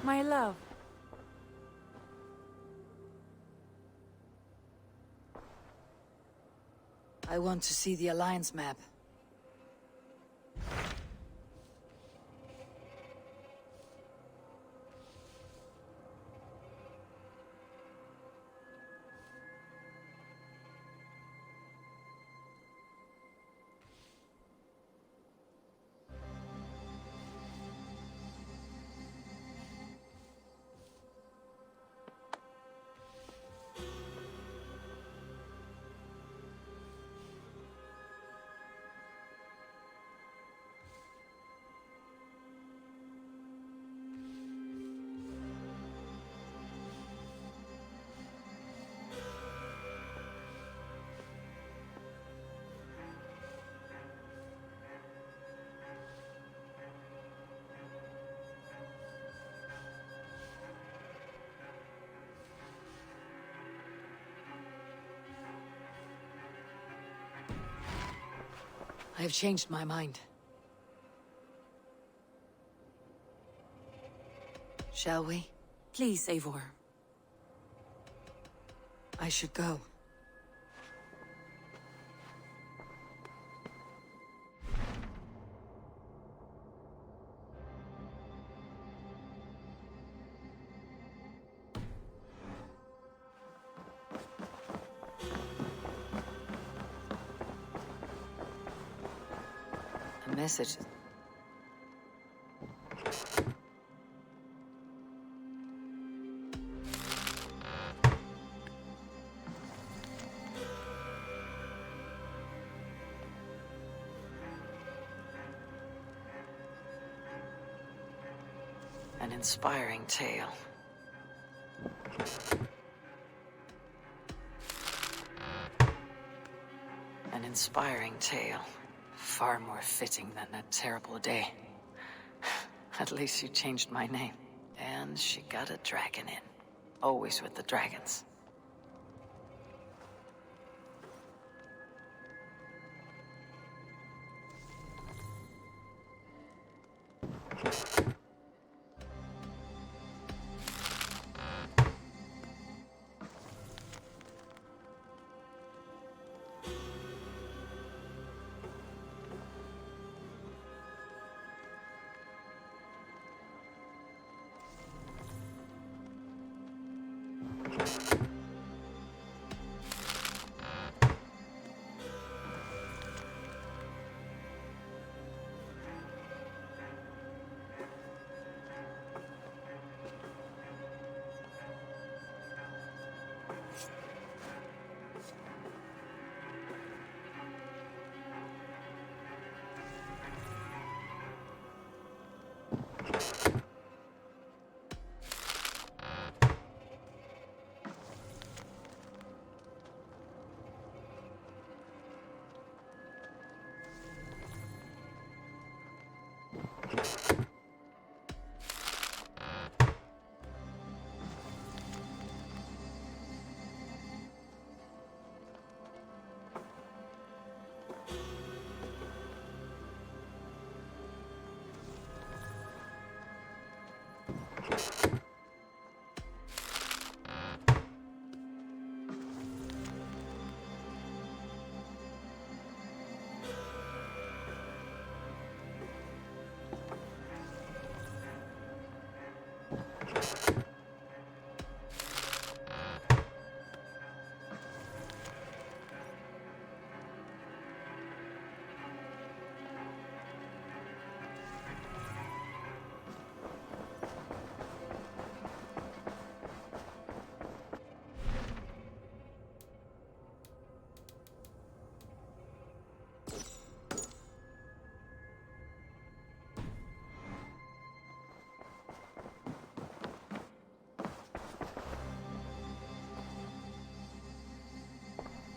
My love. I want to see the Alliance map. I have changed my mind. Shall we? Please, Eivor. I should go. A message. An inspiring tale. An inspiring tale. Far more fitting than that terrible day. At least you changed my name. And she got a dragon in. Always with the dragons.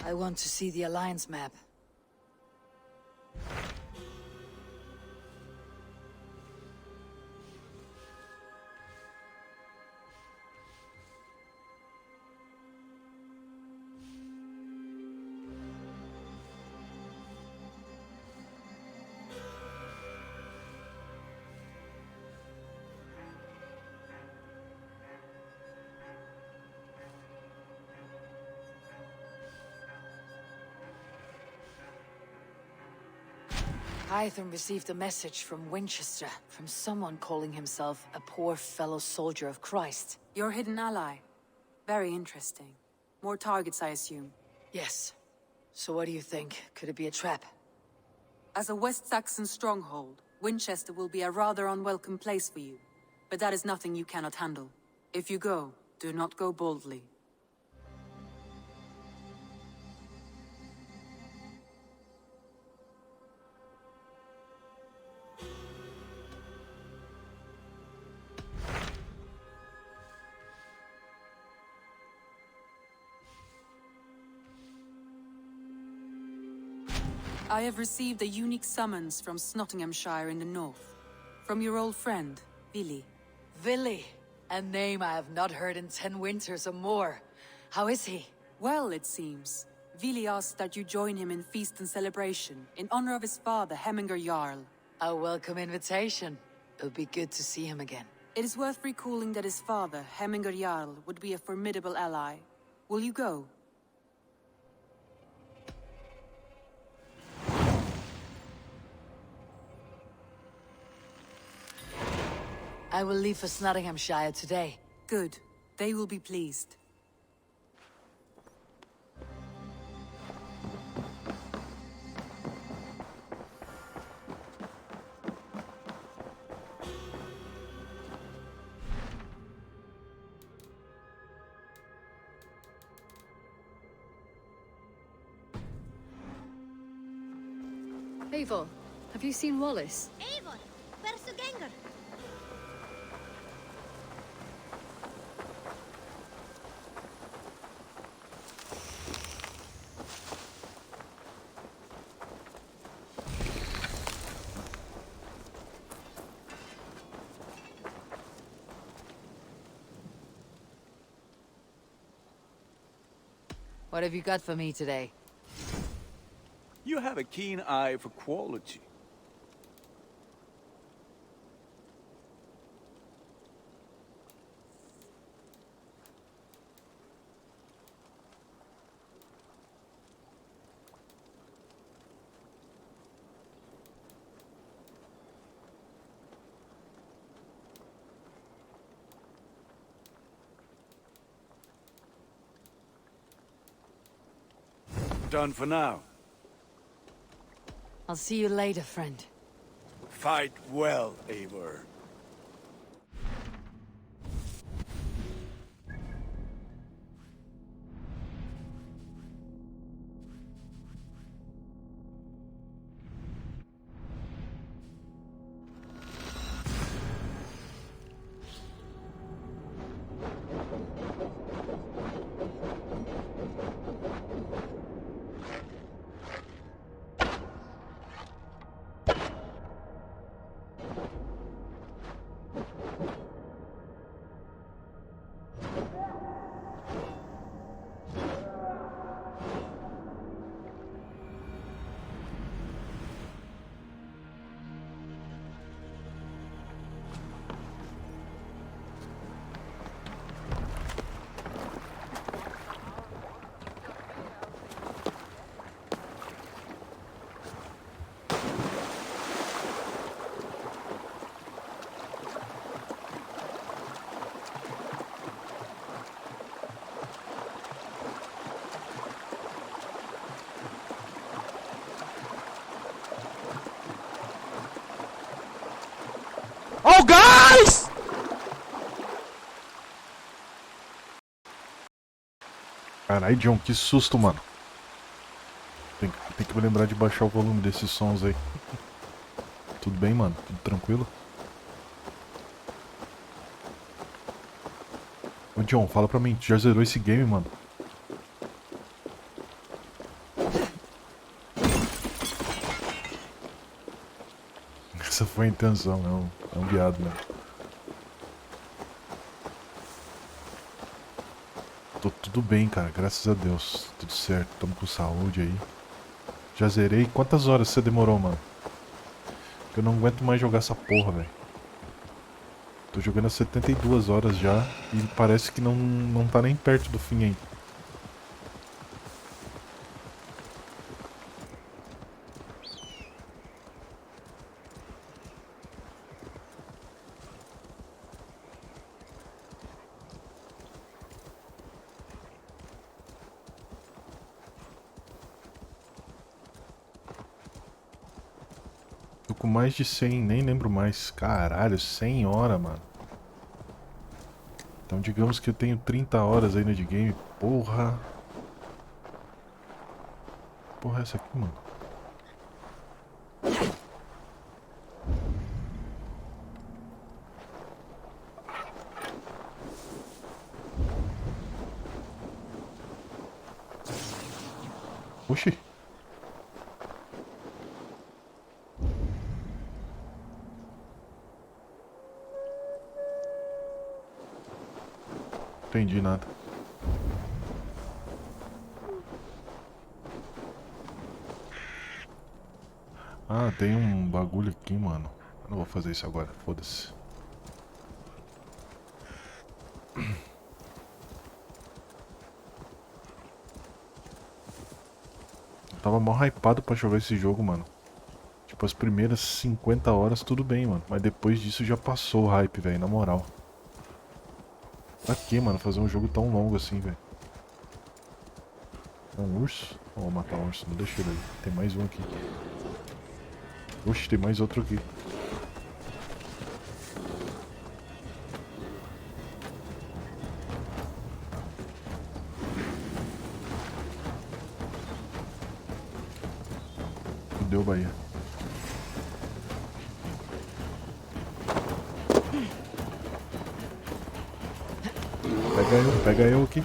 I want to see the Alliance map. Hytham received a message from Winchester, from someone calling himself a poor fellow soldier of Christ. Your hidden ally. Very interesting. More targets, I assume. Yes. So what do you think? Could it be a trap? As a West Saxon stronghold, Winchester will be a rather unwelcome place for you. But that is nothing you cannot handle. If you go, do not go boldly. I have received a unique summons from Nottinghamshire in the north. From your old friend, Vili. Vili? A name I have not heard in 10 winters or more. How is he? Well, it seems. Vili asked that you join him in feast and celebration, in honor of his father, Hemminger Jarl. A welcome invitation. It'll be good to see him again. It is worth recalling that his father, Hemminger Jarl, would be a formidable ally. Will you go? I will leave for Nottinghamshire today. Good. They will be pleased. Eivor, have you seen Wallace? Eivor, hversu gengur? What have you got for me today? You have a keen eye for quality. Done for now. I'll see you later, friend. Fight well, Eivor. Oh, guys! Caralho, John, que susto, mano. Tem que me lembrar de baixar o volume desses sons aí. Tudo bem, mano? Tudo tranquilo? Ô, John, fala pra mim, tu já zerou esse game, mano? Essa foi a intenção, é um viado, né? Tô tudo bem, cara, graças a Deus. Tudo certo, tamo com saúde aí. Já zerei. Quantas horas você demorou, mano? Porque eu não aguento mais jogar essa porra, velho. Tô jogando há 72 horas já e parece que não tá nem perto do fim ainda. Tô com mais de 100, nem lembro mais. Caralho, 100 horas, mano. Então digamos que eu tenho 30 horas ainda de game. Porra. Porra é essa aqui, mano? Oxi. Entendi nada. Ah, tem um bagulho aqui, mano. Eu não vou fazer isso agora, foda-se. Eu tava mal hypado pra jogar esse jogo, mano. Tipo, as primeiras 50 horas tudo bem, mano. Mas depois disso já passou o hype, velho, na moral. Pra que, mano, fazer um jogo tão longo assim, velho? É um urso? Não vou matar um urso, não deixa ele aí. Tem mais um aqui. Oxe, tem mais outro aqui. Fudeu, Bahia. Pega eu aqui.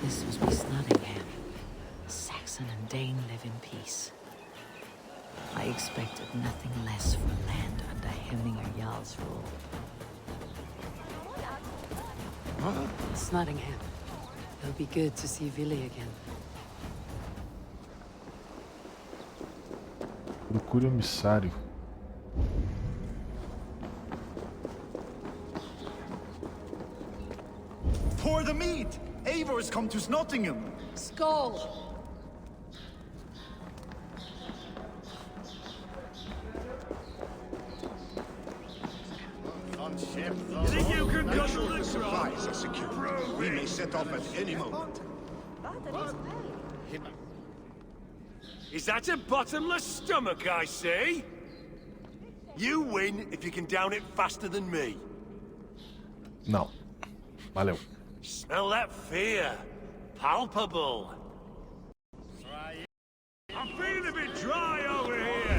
This must be Nottingham. Saxon and Dane live in peace. I expected nothing less from land under Hemminger Jarl's rule. It's Nottingham. It'll be good to see Vili again. Procure o emissário. Pour the mead! Eivor's come to Nottingham! Skull! Think you can control the supplies are secure. We may set off at any moment. Is that a bottomless stomach I see? You win if you can down it faster than me. Não. Valeu. Smell that fear. Palpable. I'm feeling a bit dry over here.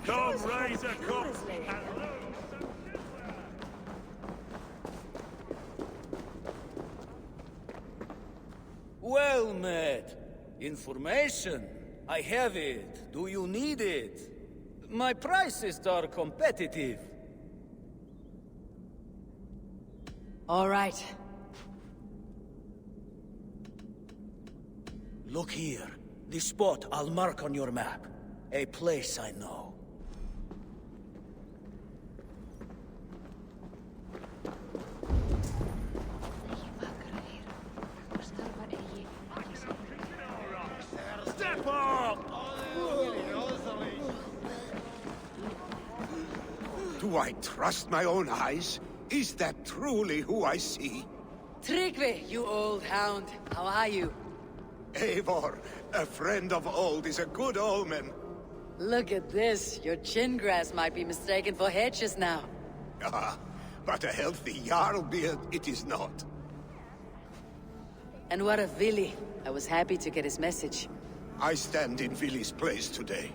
Come, raise a cup. Well met. Information. I have it. Do you need it? My prices are competitive. All right. Look here. This spot I'll mark on your map. A place I know. Step up! Do I trust my own eyes? Is that truly who I see? Tryggvi, you old hound. How are you? Eivor, a friend of old is a good omen. Look at this. Your chin grass might be mistaken for hedges now. Ah, but a healthy Jarl beard it is not. And what of Vili? I was happy to get his message. I stand in Vili's place today.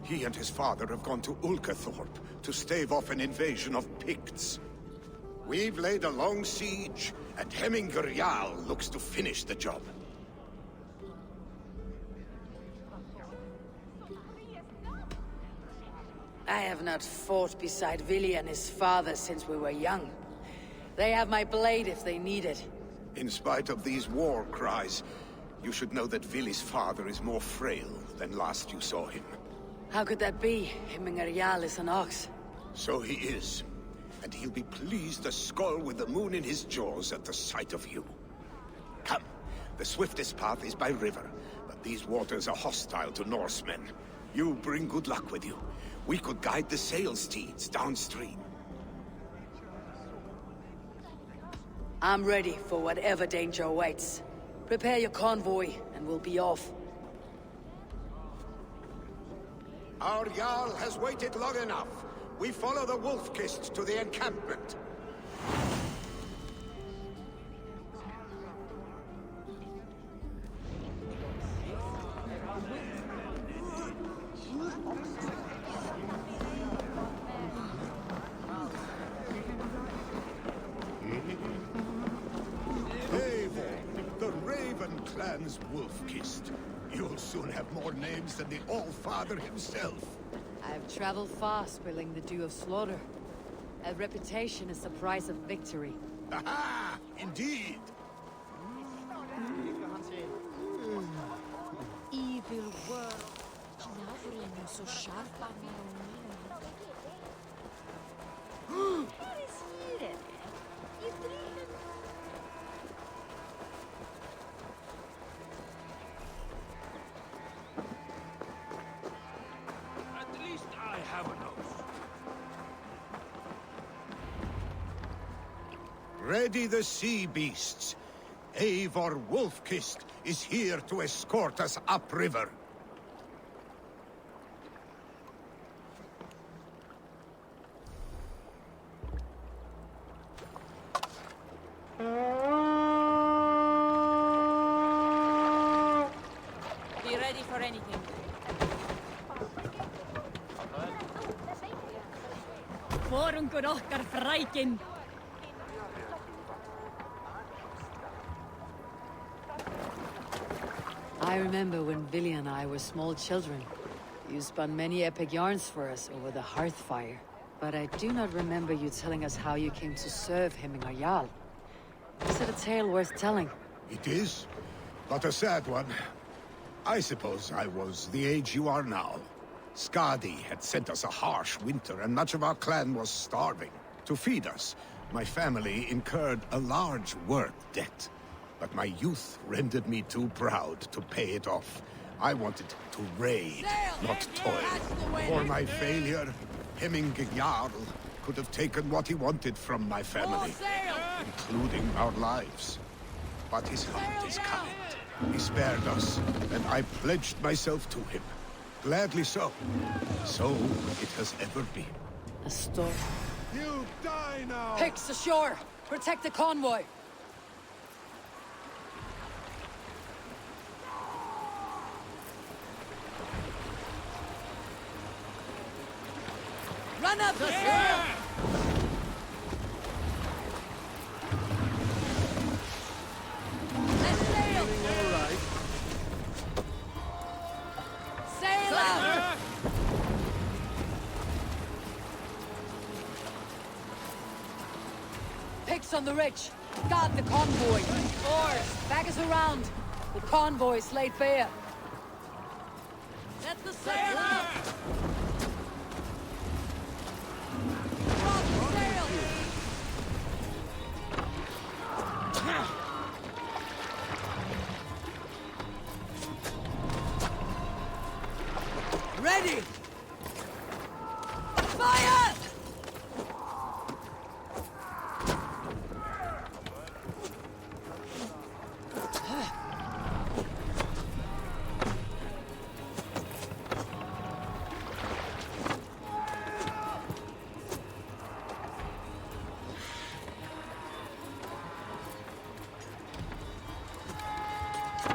He and his father have gone to Ulkathorpe to stave off an invasion of Picts. We've laid a long siege, and Hemminger Jarl looks to finish the job. I have not fought beside Vili and his father since we were young. They have my blade if they need it. In spite of these war cries, you should know that Vili's father is more frail than last you saw him. How could that be? Hemminger Jarl is an ox. So he is. And he'll be pleased as Skull with the moon in his jaws at the sight of you. Come. The swiftest path is by river, but These waters are hostile to Norsemen. You bring good luck with you. We could guide the sail steeds downstream. I'm ready for whatever danger awaits. Prepare your convoy, and we'll be off. Our Jarl has waited long enough. We follow the Wolf-Kist to the encampment. The Raven Clan's Wolf-Kist. You'll soon have more names than the All-Father himself. I've traveled far, spilling the dew of slaughter. A reputation is the price of victory. Aha! Indeed! Evil world. At least I have a nose. Ready the sea beasts. Eivor Wolf-Kist is here to escort us upriver. Be ready for anything. Forungur okkar frækin. I remember when Villy and I were small children. You spun many epic yarns for us over the hearth fire. But I do not remember you telling us how you came to serve Hemmingar Jarl. Is it a tale worth telling? It is, but a sad one. I suppose I was the age you are now. Skadi had sent us a harsh winter, and much of our clan was starving. To feed us, my family incurred a large work debt. But my youth rendered me too proud to pay it off. I wanted to raid, not toil. For my failure, Hemmingar Jarl could have taken what he wanted from my family, including our lives. But his heart is kind. He spared us, and I pledged myself to him. Gladly so. So it has ever been. A storm. You die now! Picks ashore! Protect the convoy! Run up the sail! Let's sail! All right. Sail out! Picks on the ridge. Guard the convoy. Oars, back us around. The convoy's laid bare. Let the sail out! Drop the sail! Ready! Fire!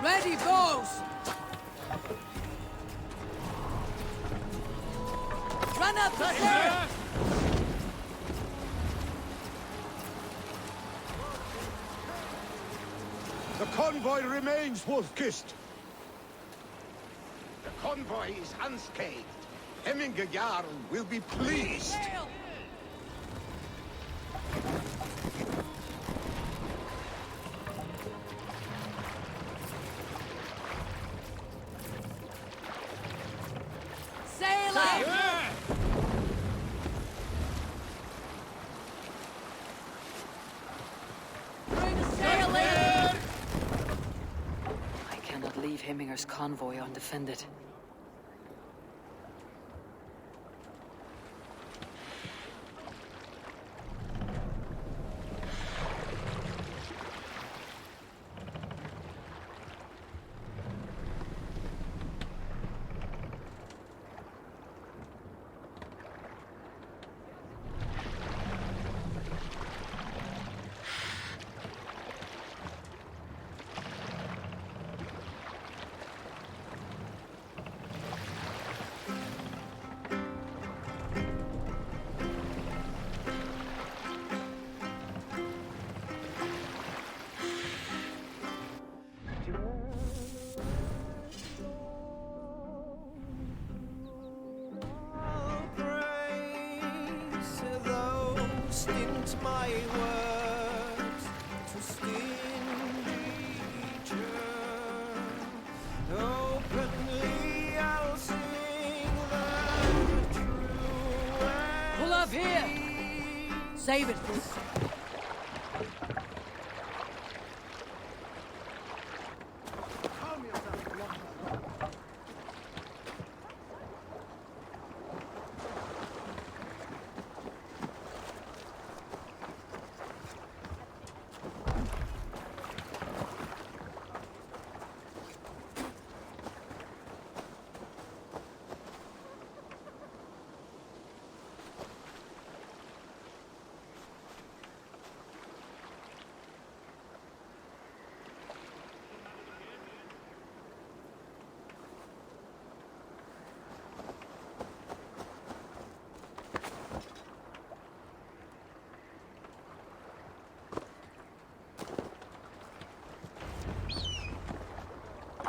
Ready, bows! Run up the sail! The convoy remains, Wolf-Kist. The convoy is unscathed. Hemmingar Jarl will be pleased. Sail! Sail out! Bring the sail in! I cannot leave him Heminger's convoy undefended. My words to stingy churn. Openly I'll sing the true. Pull up here! Save it, please.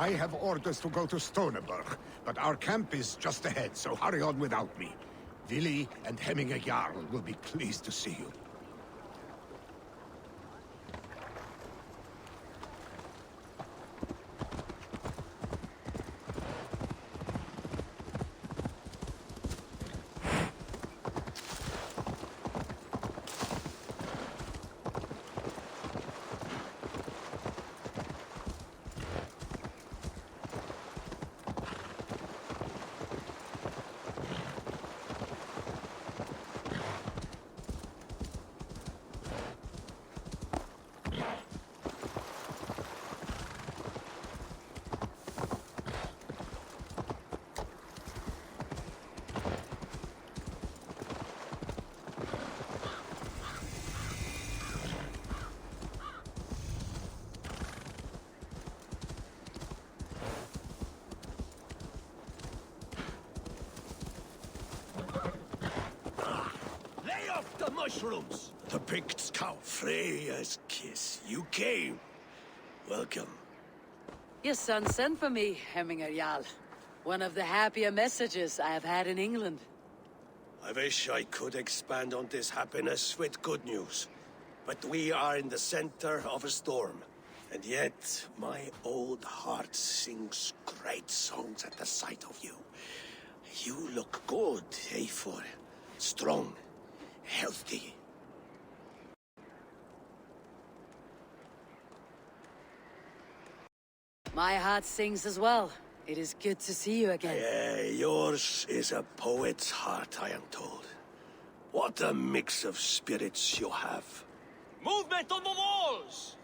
I have orders to go to Stoneberg, but our camp is just ahead, so hurry on without me. Willi and Hemminger Jarl will be pleased to see you. The mushrooms! The Picts cow. Freya's kiss. You came. Welcome. Your son sent for me, Hemminger Jarl. One of the happier messages I have had in England. I wish I could expand on this happiness with good news. But we are in the center of a storm. And yet, my old heart sings great songs at the sight of you. You look good, Eivor. Strong. Healthy. My heart sings as well. It is good to see you again. Yours is a poet's heart, I am told. What a mix of spirits you have. Movement on the walls!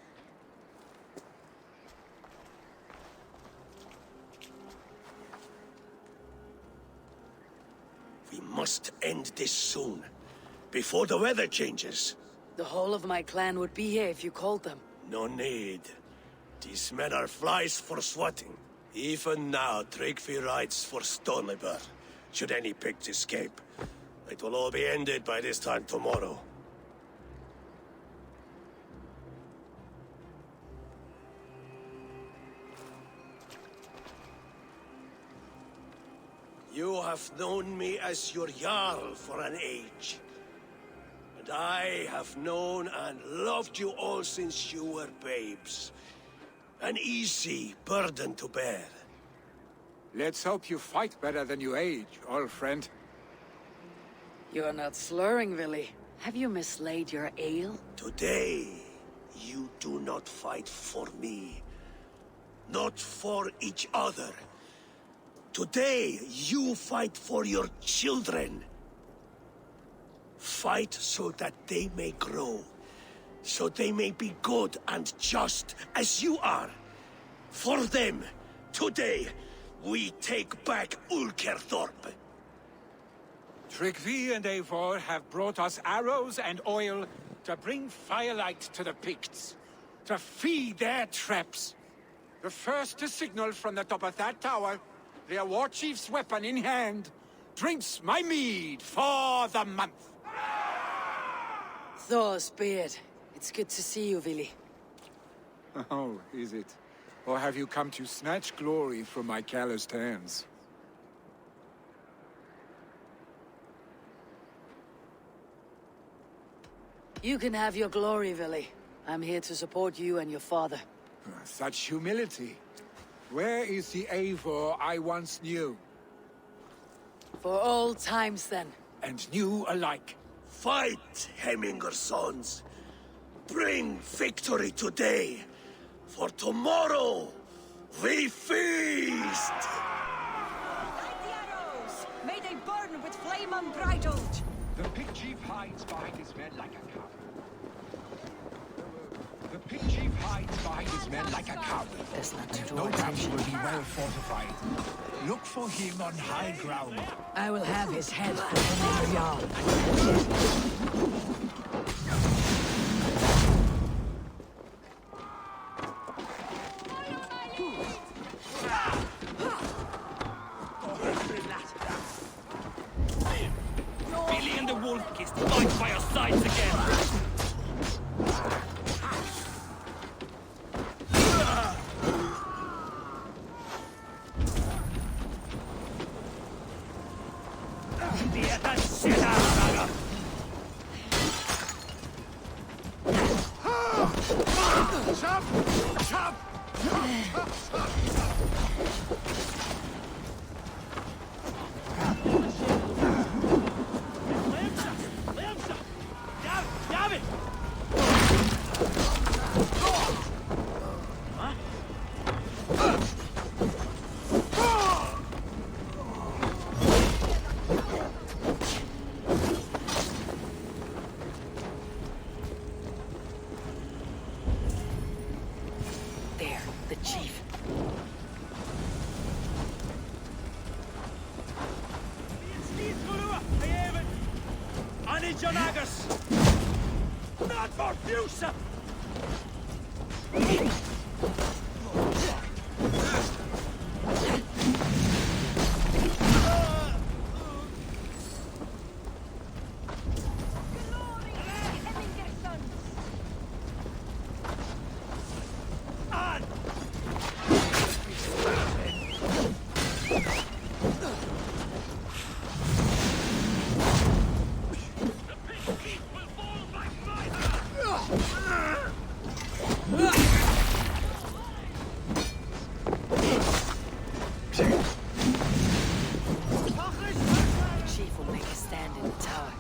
We must end this soon. Before the weather changes. The whole of my clan would be here if you called them. No need. These men are flies for swatting. Even now, Tryggvi rides for Stoneberg. Should any Picts escape. It will all be ended by this time tomorrow. You have known me as your Jarl for an age. And I have known and loved you all since you were babes. An easy burden to bear. Let's hope you fight better than you age, old friend. You're not slurring, Willi. Have you mislaid your ale? Today, you do not fight for me. not for each other. Today, you fight for your children. Fight so that they may grow. So they may be good and just as you are. For them, today, we take back Ulkerthorpe. Tryggvi and Eivor have brought us arrows and oil to bring firelight to the Picts, to feed their traps. The first to signal from the top of that tower, their war chief's weapon in hand, drinks my mead for the month. Thor's beard. It's good to see you, Vili. Oh, is it? Or have you come to snatch glory from my calloused hands? You can have your glory, Vili. I'm here to support you and your father. Such humility. Where is the Eivor I once knew? For all times, then. And knew alike. Fight, Hemminger's sons. Bring victory today. For tomorrow, we feast! Light the arrows! May they burn with flame unbridled! The pig chief hides behind his men like a coward. The pig chief hides behind his men like a coward. Best not to draw No doubt he attention. will be well fortified. Look for him on high ground. I will have his head for Hemminger Jarl. Billy and the Wolf-Kissed fight by our sides again! Get that shit out, Raga! There, the chief. Not for future! The chief will make a stand in the tower.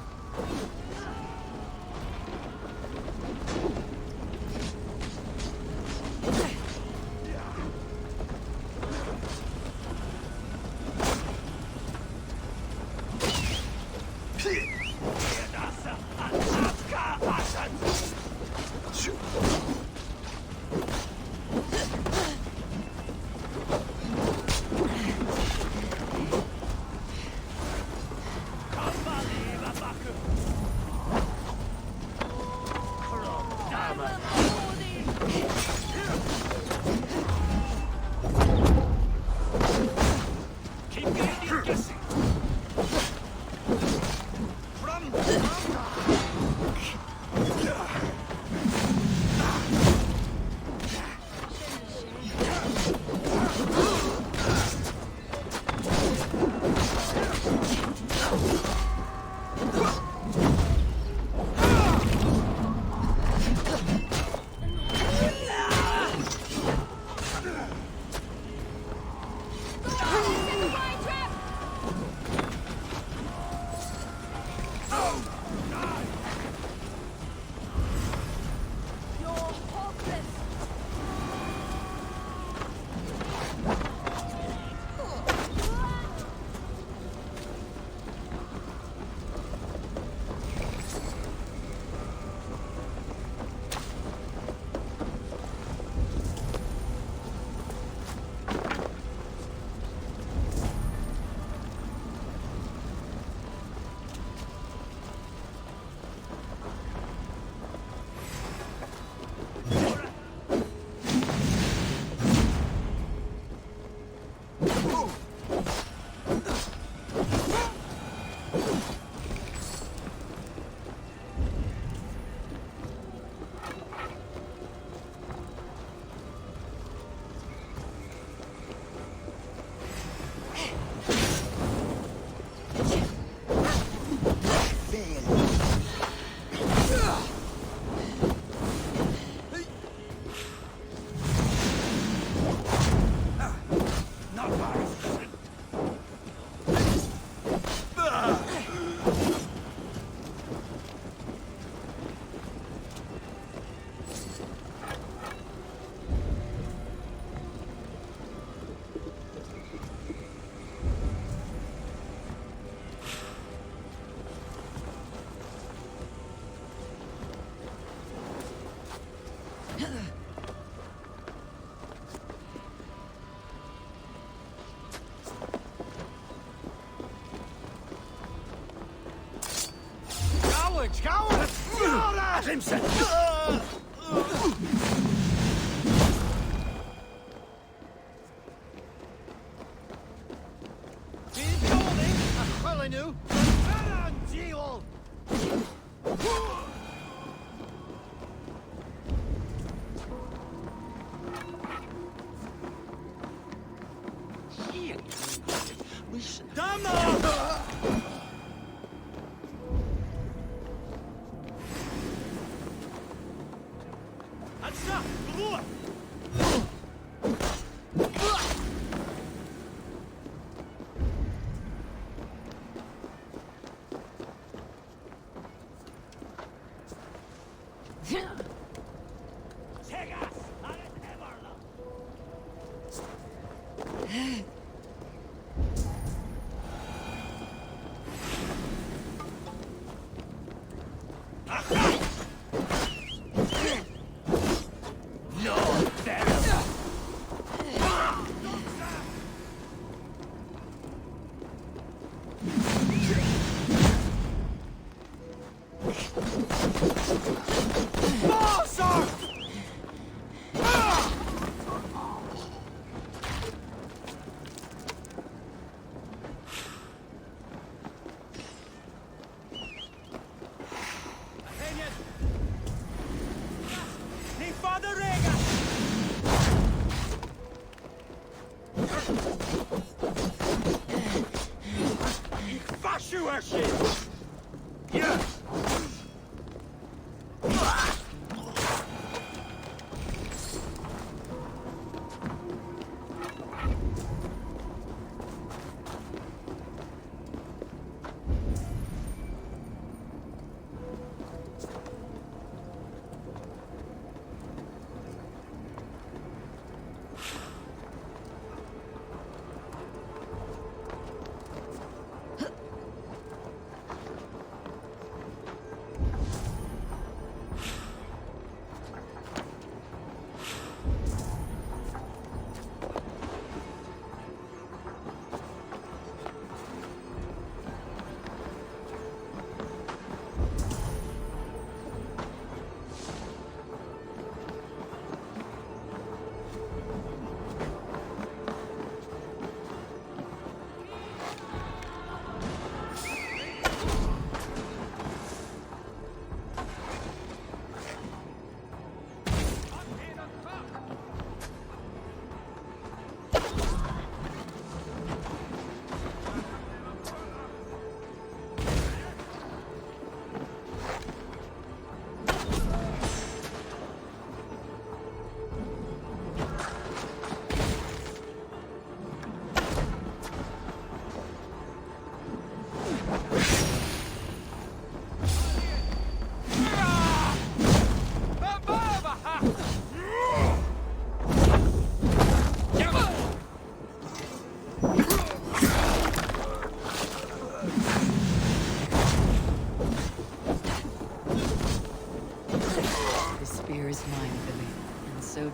Not bad. Cowards! Cowards! At himself! Keep going! I'm calling you! Come on, Jewel!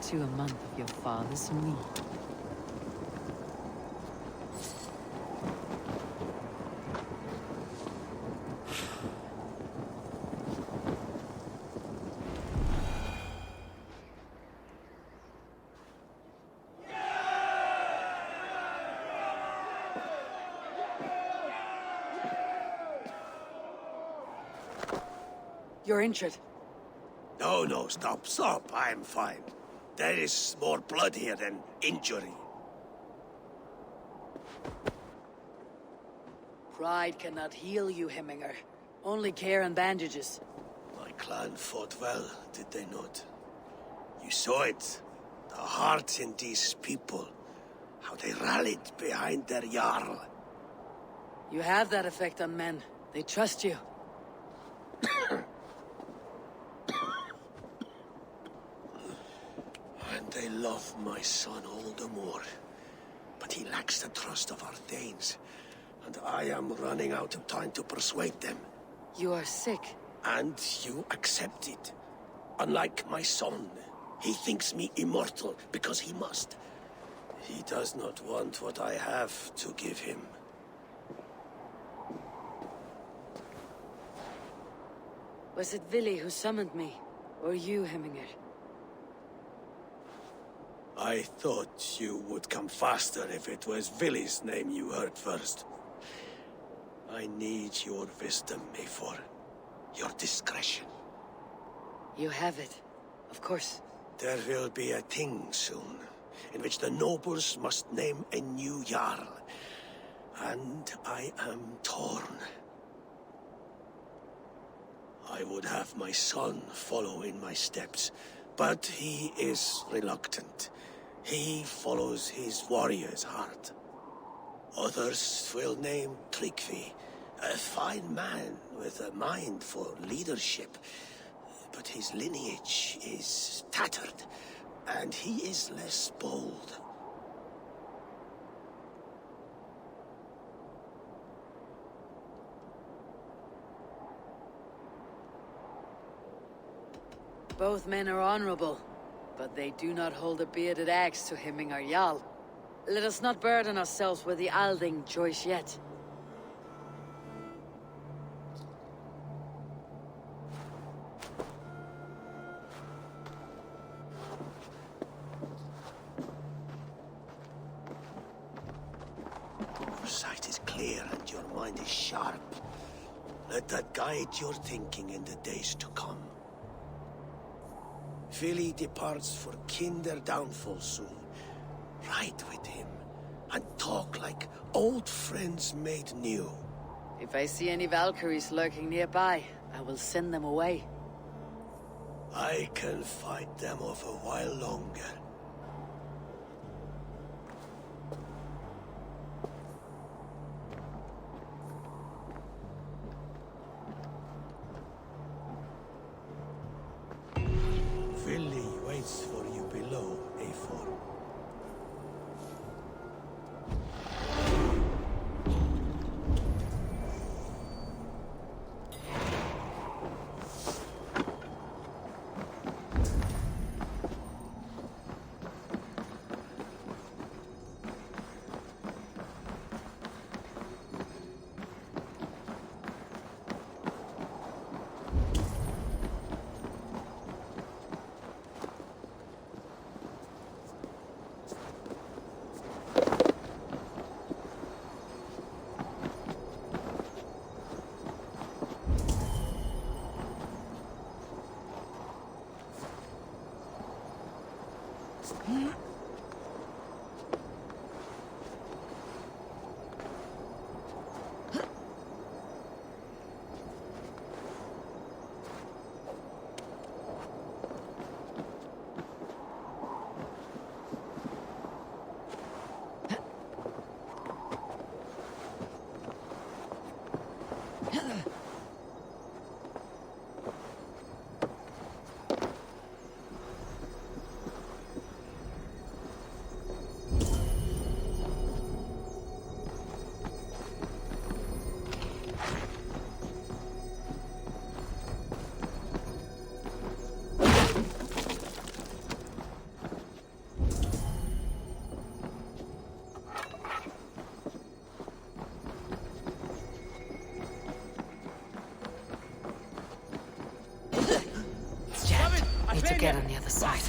To a month of your father's meat. You're injured. No, stop. I'm fine. There is more blood here than injury. Pride cannot heal you, Hemminger. Only care and bandages. My clan fought well, did they not? You saw it. The heart in these people. How they rallied behind their Jarl. You have that effect on men. They trust you. And they love my son all the more. But he lacks the trust of our Danes. And I am running out of time to persuade them. You are sick. And you accept it. Unlike my son, he thinks me immortal because he must. He does not want what I have to give him. Was it Vili who summoned me? Or you, Hemminger? I thought you would come faster if it was Vili's name you heard first. I need your wisdom, Mayfor. Your discretion. You have it. Of course. There will be a thing soon, in which the nobles must name a new Jarl. And I am torn. I would have my son follow in my steps, but he is reluctant. He follows his warrior's heart. Others will name Tryggvi, a fine man with a mind for leadership. But his lineage is tattered, and he is less bold. Both men are honorable, but they do not hold a bearded axe to Hemminger Jarl. Let us not burden ourselves with the Alding choice yet. Your sight is clear and your mind is sharp. Let that guide your thinking in the days to come. Vili departs for Kinder downfall soon. Ride with him, and talk like old friends made new. If I see any Valkyries lurking nearby, I will send them away. I can fight them off a while longer. Vili waits for you below, A4. Need to get on the other side.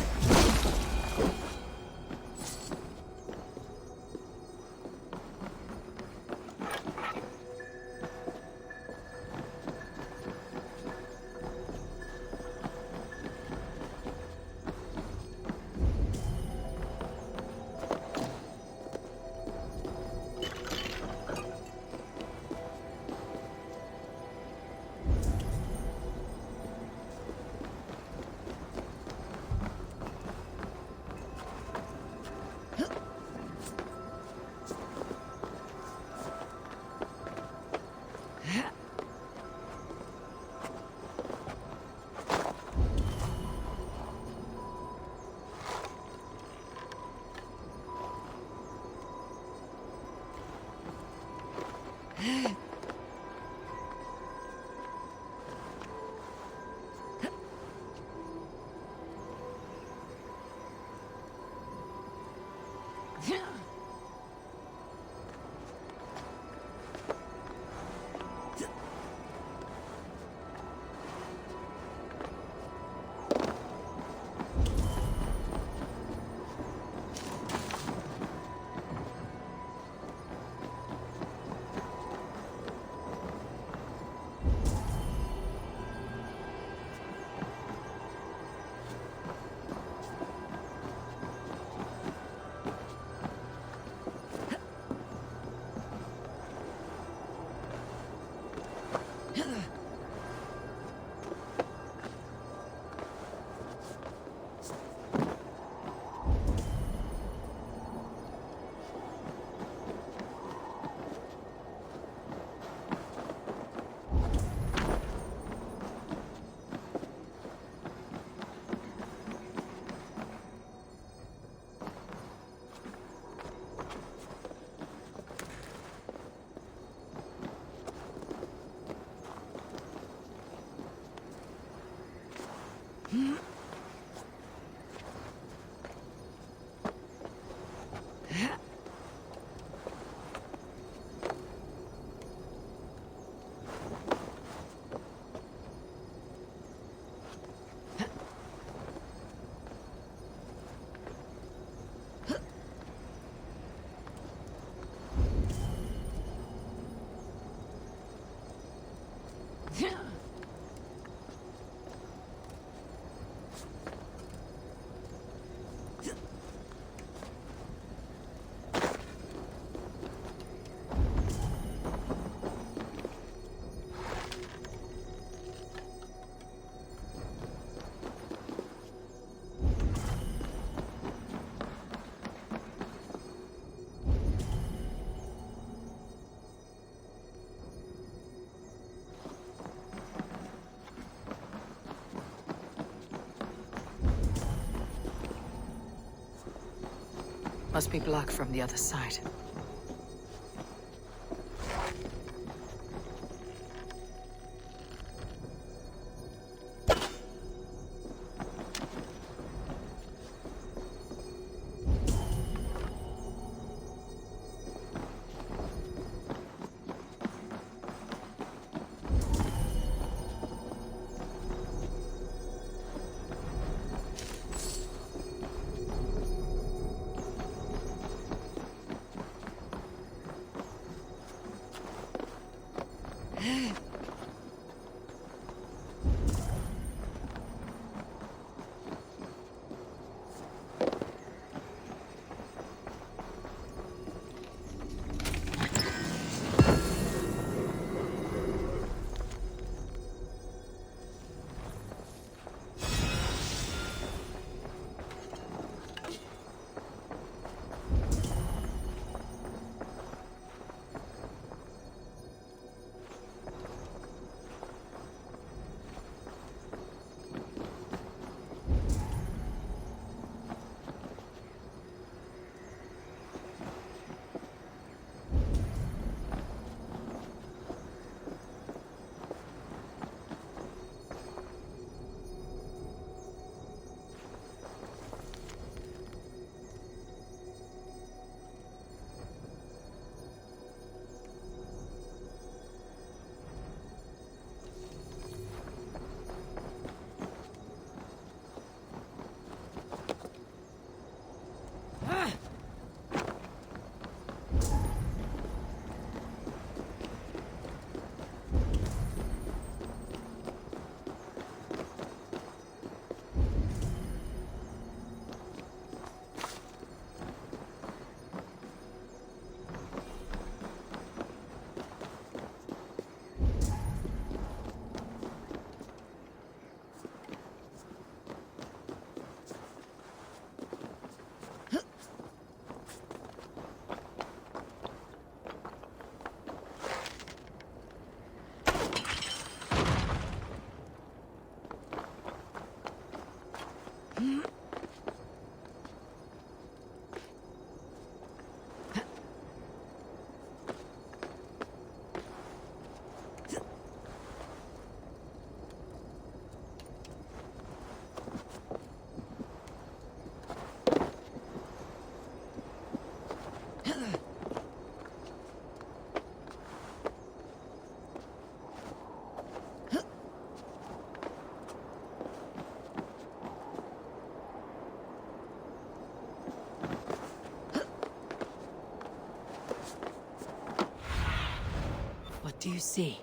Must be blocked from the other side. What do you see?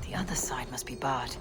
The other side must be barred.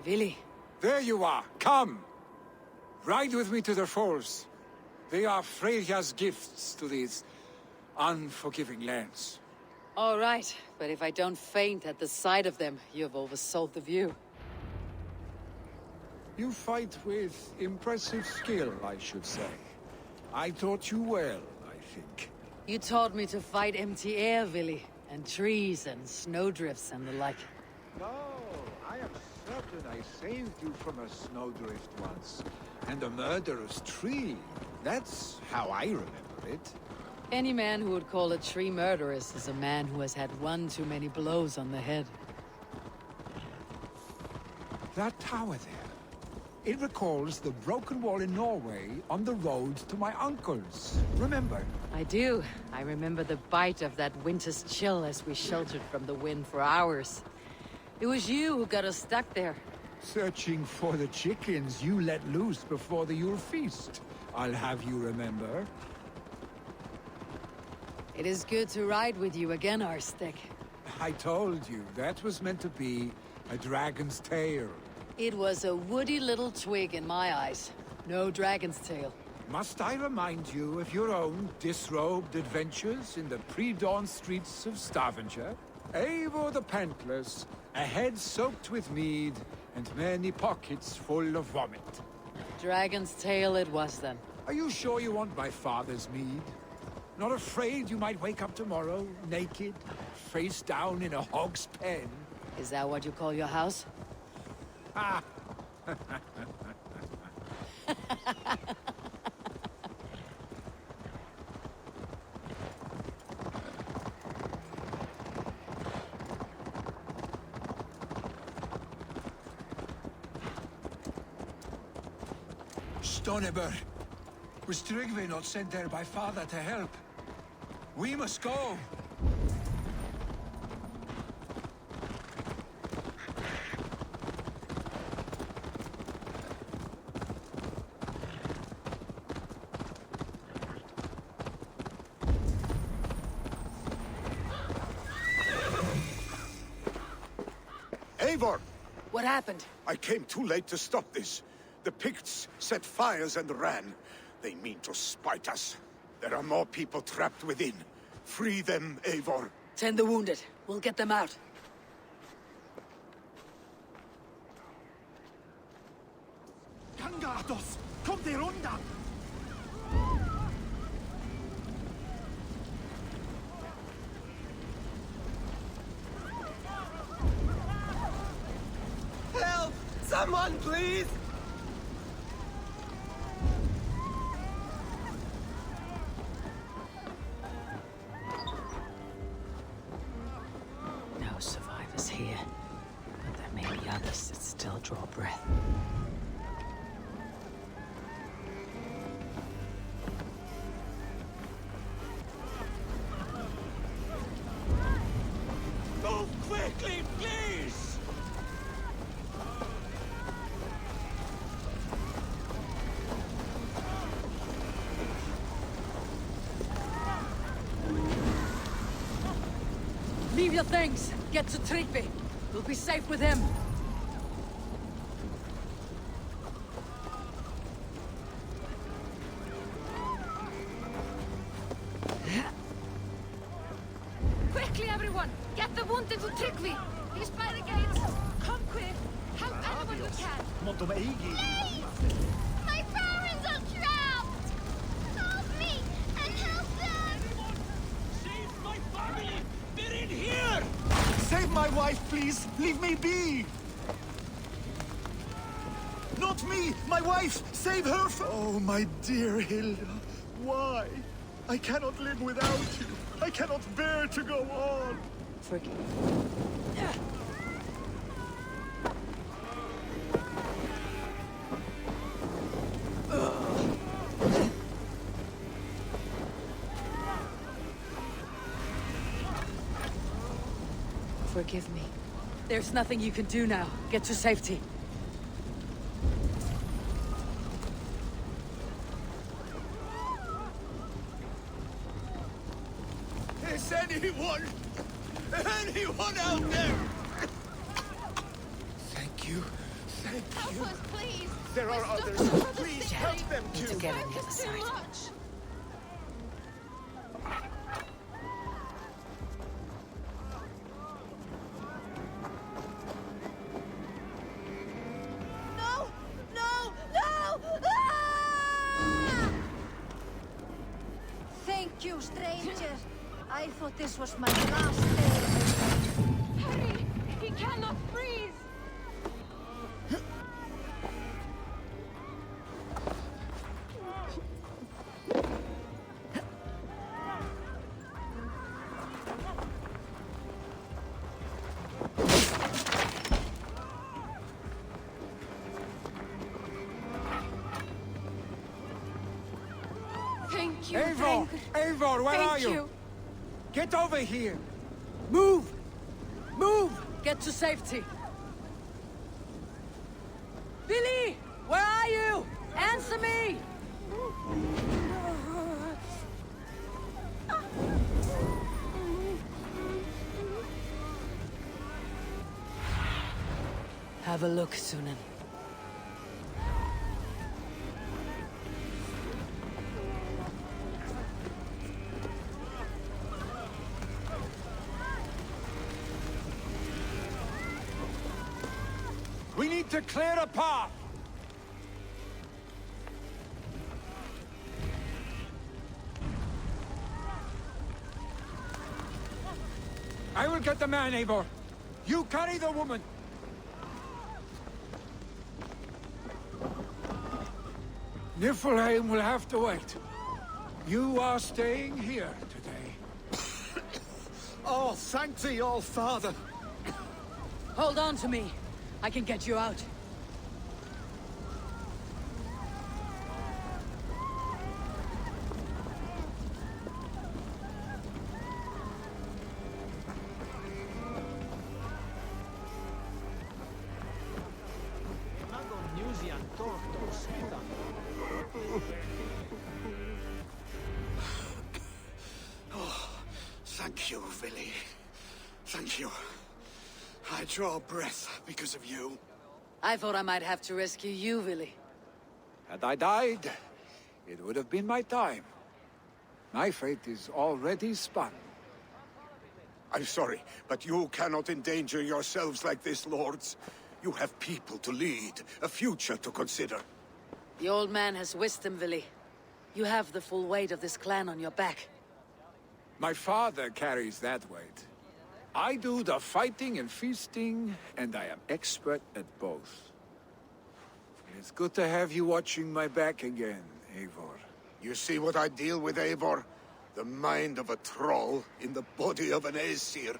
Vili. There you are. Come. Ride with me to the falls. They are Freya's gifts to these unforgiving lands. All right, but if I don't faint at the sight of them, you've oversold the view. You fight with impressive skill, I should say. I taught you well, I think. You taught me to fight empty air, Vili, and trees and snowdrifts and the like. No, I am certain I saved you from a snowdrift once. And a murderous tree. That's how I remember it. Any man who would call a tree murderous is a man who has had one too many blows on the head. That tower there. It recalls the broken wall in Norway on the road to my uncle's. Remember? I do. I remember the bite of that winter's chill as we sheltered from the wind for hours. It was you who got us stuck there. Searching for the chickens you let loose before the Yule feast. I'll have you remember. It is good to ride with you again, Arstic. I told you, that was meant to be a dragon's tail. It was a woody little twig in my eyes. No dragon's tail. Must I remind you of your own disrobed adventures in the pre-dawn streets of Stavanger? Eivor the Pantless, a head soaked with mead, and many pockets full of vomit. Dragon's tail it was then. Are you sure you want my father's mead? Not afraid you might wake up tomorrow, naked, face down in a hog's pen? Is that what you call your house? Ah! Stoneber! Was Tryggve not sent there by father to help? We must go! Eivor! What happened? I came too late to stop this. The Picts set fires and ran. They mean to spite us. There are more people trapped within. Free them, Eivor. Tend the wounded. We'll get them out. Kangatos! Kom dir undan! Help! Someone, please! No survivors here, but there may be others that still draw breath. Move quickly, please! Leave your things. Get to Tryggve. We'll be safe with him. Quickly, everyone! Get the wounded to Tryggve! He's by the gates! Come quick! Help anyone you can! Måtte de eigi. Please! My parents are trapped! Help me! And help them! Save my family! They're in here! Save my wife, please! Leave me be! Not me! My wife! Save her! Oh, my dear Hilda. Why? I cannot live without you. I cannot bear to go on. Forgive. Forgive me. There's nothing you can do now. Get to safety. Is anyone out there? Thank you. Thank you. Help us, please! There are We're others. stuck for the Please city. help them Need to too. get on the other It's too side. much! No! No! No! Ah! Thank you, stranger. I thought this was my last day. Hurry! He cannot breathe! you, Eivor! Eivor, where are Thank you? you. Get over here! Move! Move! Get to safety! Billy! Where are you? Answer me! Have a look, Sunan. We need to clear a path! I will get the man, Eivor. You carry the woman. Niflheim will have to wait. You are staying here today. Oh, thank thee, all father. Hold on to me. I can get you out. Thank you, Vili. Thank you. I draw breath because of you. I thought I might have to rescue you, Willy. Had I died, it would have been my time. My fate is already spun. I'm sorry, but you cannot endanger yourselves like this, lords. You have people to lead, a future to consider. The old man has wisdom, Willy. You have the full weight of this clan on your back. My father carries that weight. I do the fighting and feasting, and I am expert at both. It's good to have you watching my back again, Eivor. You see what I deal with, Eivor? The mind of a troll in the body of an Aesir.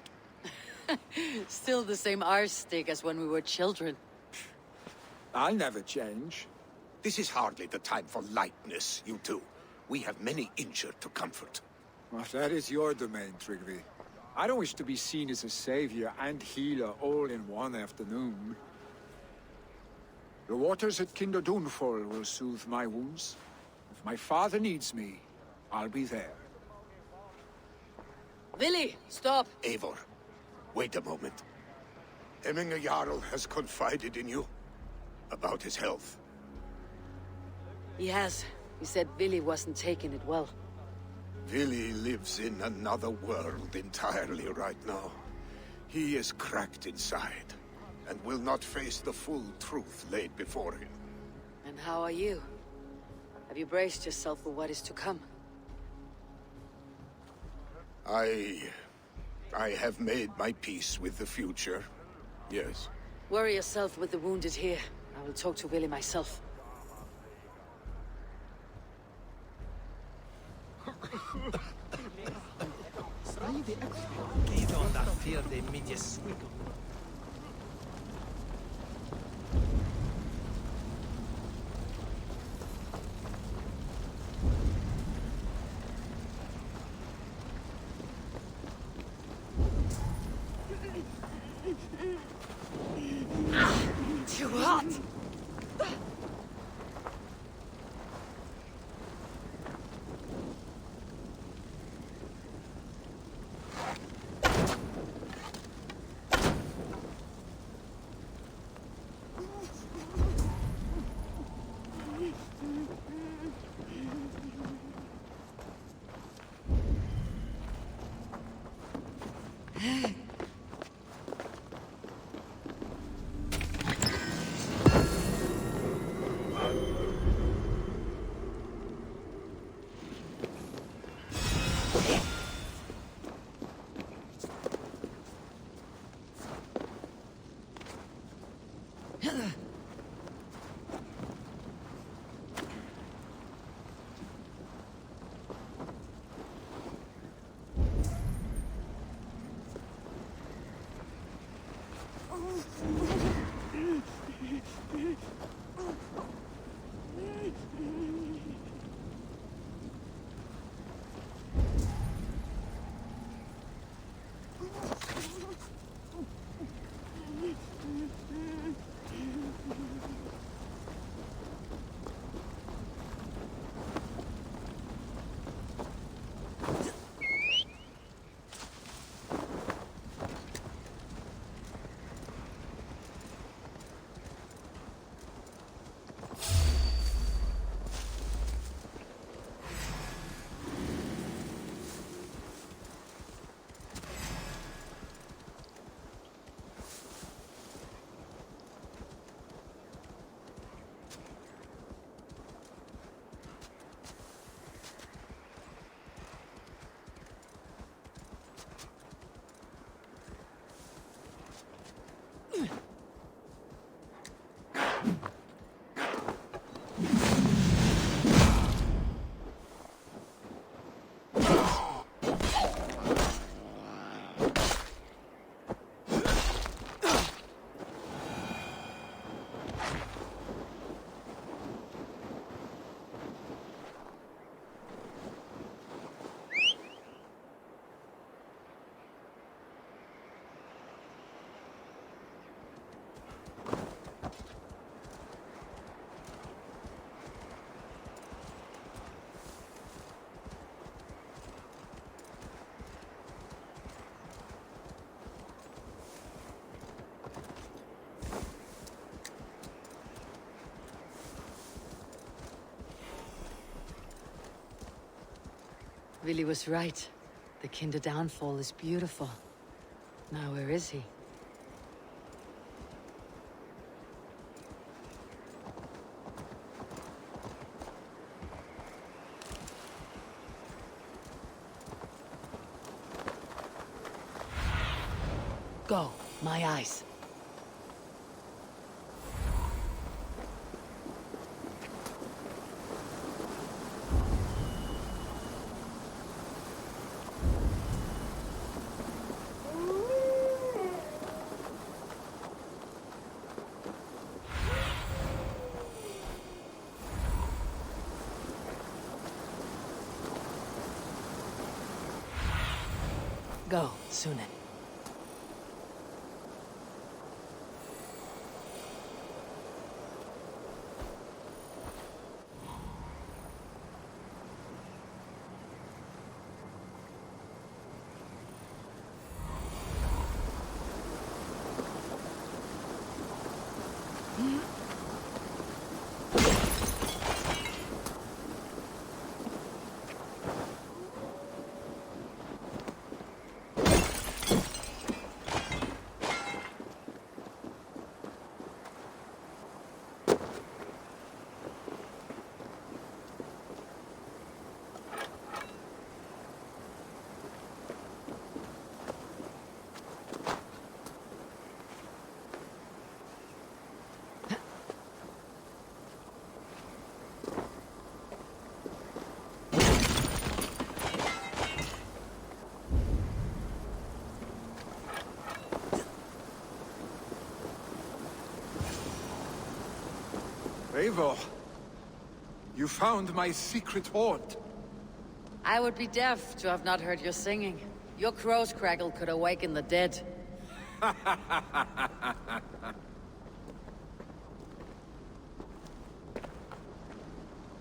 Still the same arse-stick as when we were children. I'll never change. This is hardly the time for lightness, you two. We have many injured to comfort. Well, that is your domain, Tryggvi. I don't wish to be seen as a savior and healer all in one afternoon. The waters at Kinderdunfol will soothe my wounds. If my father needs me, I'll be there. Willy, stop! Eivor, wait a moment. Hemminger Jarl has confided in you about his health. He has. He said Willy wasn't taking it well. Vili lives in another world entirely right now. He is cracked inside, and will not face the full truth laid before him. And how are you? Have you braced yourself for what is to come? I have made my peace with the future, yes. Worry yourself with the wounded here. I will talk to Willy myself. Too hot! Willy was right. The Kinder downfall is beautiful. Now where is he? Go, my eyes. Go, Sunan. Eivor, you found my secret hoard. I would be deaf to have not heard your singing. Your crow's crackle could awaken the dead.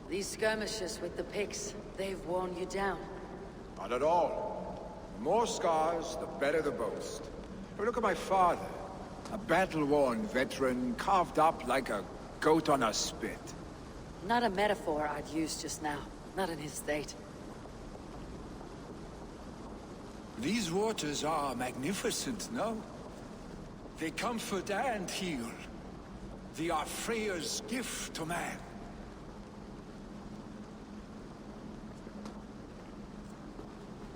These skirmishes with the pigs, they've worn you down. Not at all. The more scars, the better the boast. But look at my father. A battle-worn veteran, carved up like a goat on a spit. Not a metaphor I'd use just now. Not in his state. These waters are magnificent, no? They comfort and heal. They are Freya's gift to man.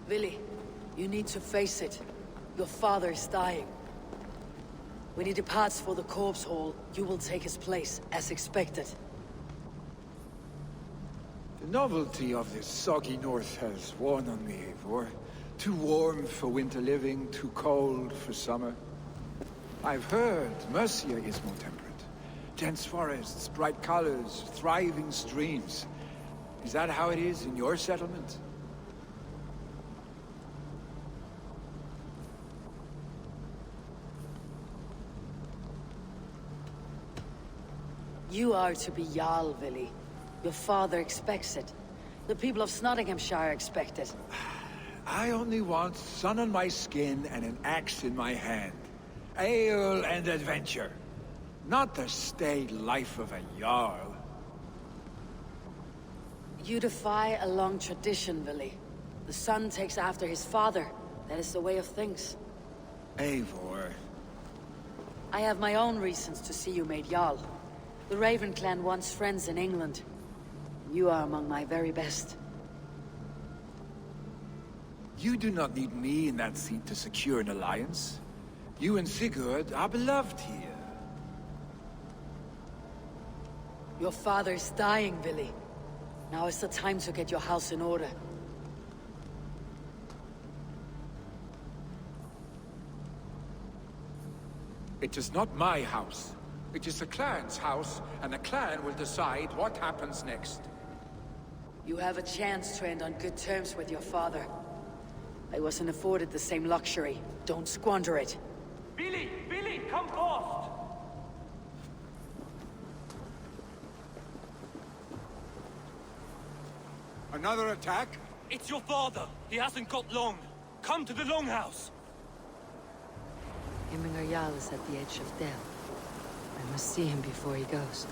Willy, you need to face it. Your father is dying. When he departs for the corpse hall, you will take his place, as expected. The novelty of this soggy north has worn on me, Eivor. Too warm for winter living, too cold for summer. I've heard Mercia is more temperate. Dense forests, bright colors, thriving streams. Is that how it is in your settlement? You are to be Jarl, Willy. Your father expects it. The people of Nottinghamshire expect it. I only want sun on my skin and an axe in my hand. Ale and adventure. Not the staid life of a Jarl. You defy a long tradition, Willy. The son takes after his father. That is the way of things. Eivor. I have my own reasons to see you made Jarl. The Raven clan wants friends in England. You are among my very best. You do not need me in that seat to secure an alliance. You and Sigurd are beloved here. Your father is dying, Willy. Now is the time to get your house in order. It is not my house. It is the clan's house, and the clan will decide what happens next. You have a chance to end on good terms with your father. I wasn't afforded the same luxury. Don't squander it. Billy! Billy, come fast! Another attack? It's your father. He hasn't got long. Come to the Longhouse. Himmingar Jarl is at the edge of death. I must see him before he goes.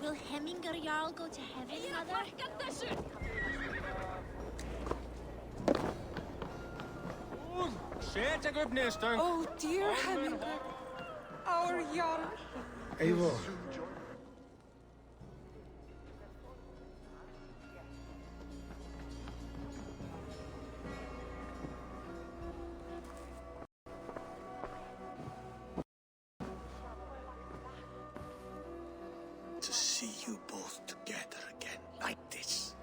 Will Hemminger Jarl go to heaven, Mother? Oh, dear Hemminger. Our Jarl. Eivor. To see you both together again like this.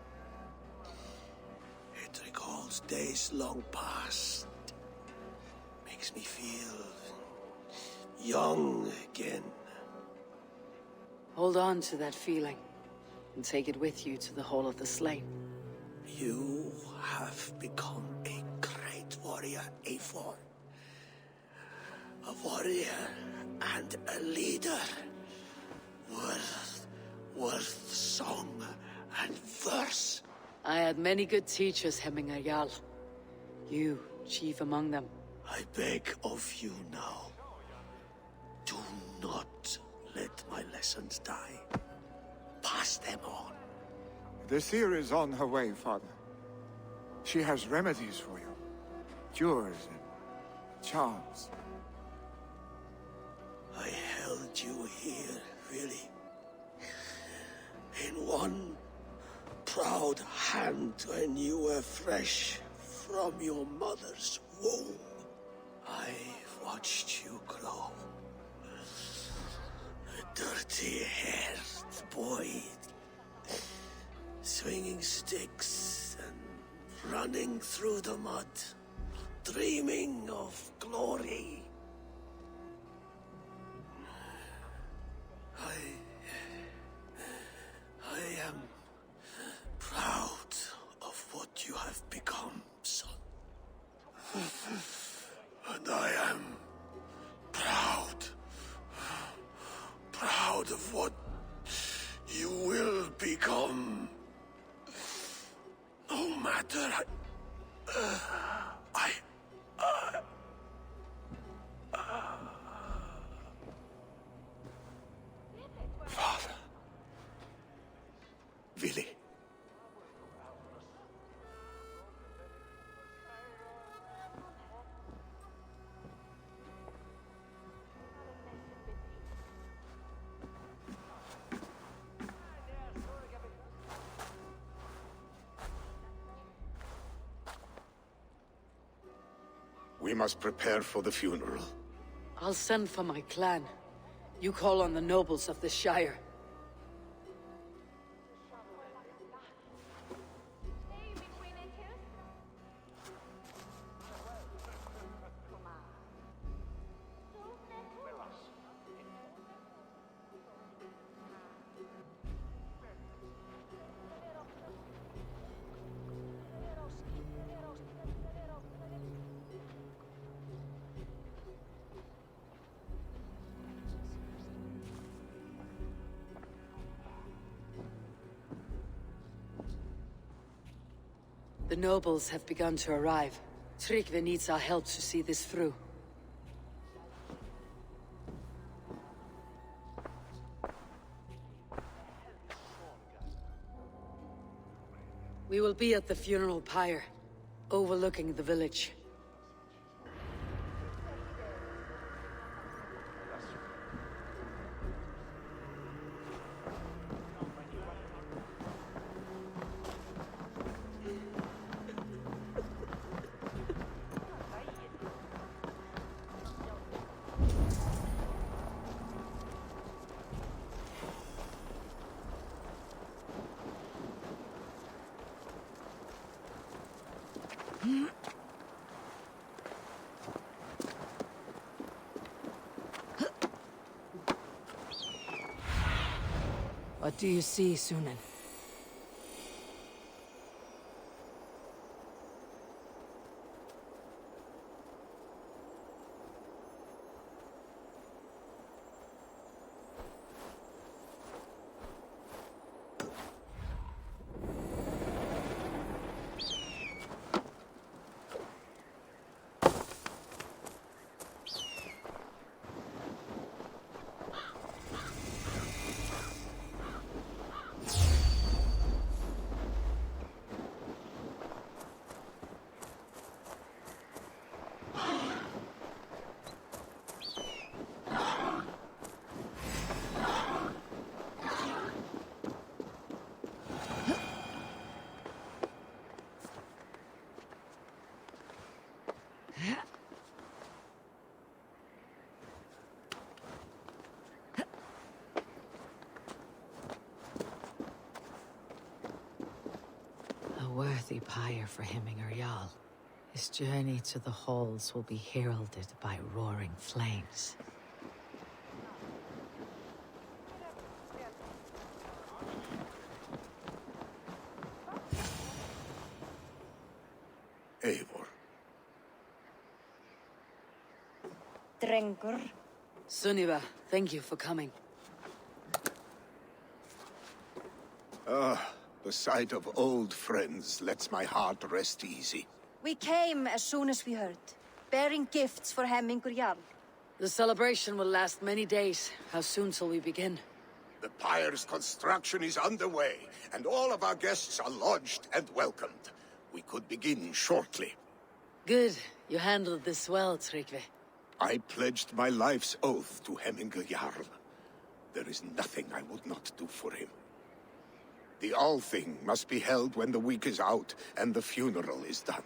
It recalls days long past. Makes me feel young again. Hold on to that feeling, and take it with you to the Hall of the Slain. You have become a great warrior, Eivor. A warrior and a leader. Worth song and verse. I had many good teachers, Hemminger Jarl. You, chief among them. I beg of you now, do not let my lessons die. Pass them on. The seer is on her way, Father. She has remedies for you. Cures and charms. I held you here, really. In one proud hand when you were fresh from your mother's womb. I've watched you grow. A dirty-haired boy, swinging sticks and running through the mud, dreaming of glory. I am proud of what you have become, son. And I am proud of what you will become. No matter Father. Willy. We must prepare for the funeral. I'll send for my clan. You call on the nobles of the Shire. The nobles have begun to arrive. Tryggvi needs our help to see this through. We will be at the funeral pyre, overlooking the village. What do you see, Sunan? worthy pyre for Hemminger Jarl. His journey to the halls will be heralded by roaring flames. Eivor. Drengur. Sunniva, thank you for coming. The sight of old friends lets my heart rest easy. We came as soon as we heard, bearing gifts for Hemminger Jarl. The celebration will last many days. How soon shall we begin? The pyre's construction is underway, and all of our guests are lodged and welcomed. We could begin shortly. Good. You handled this well, Tryggvi. I pledged my life's oath to Hemminger Jarl. There is nothing I would not do for him. The Althing must be held when the week is out and the funeral is done.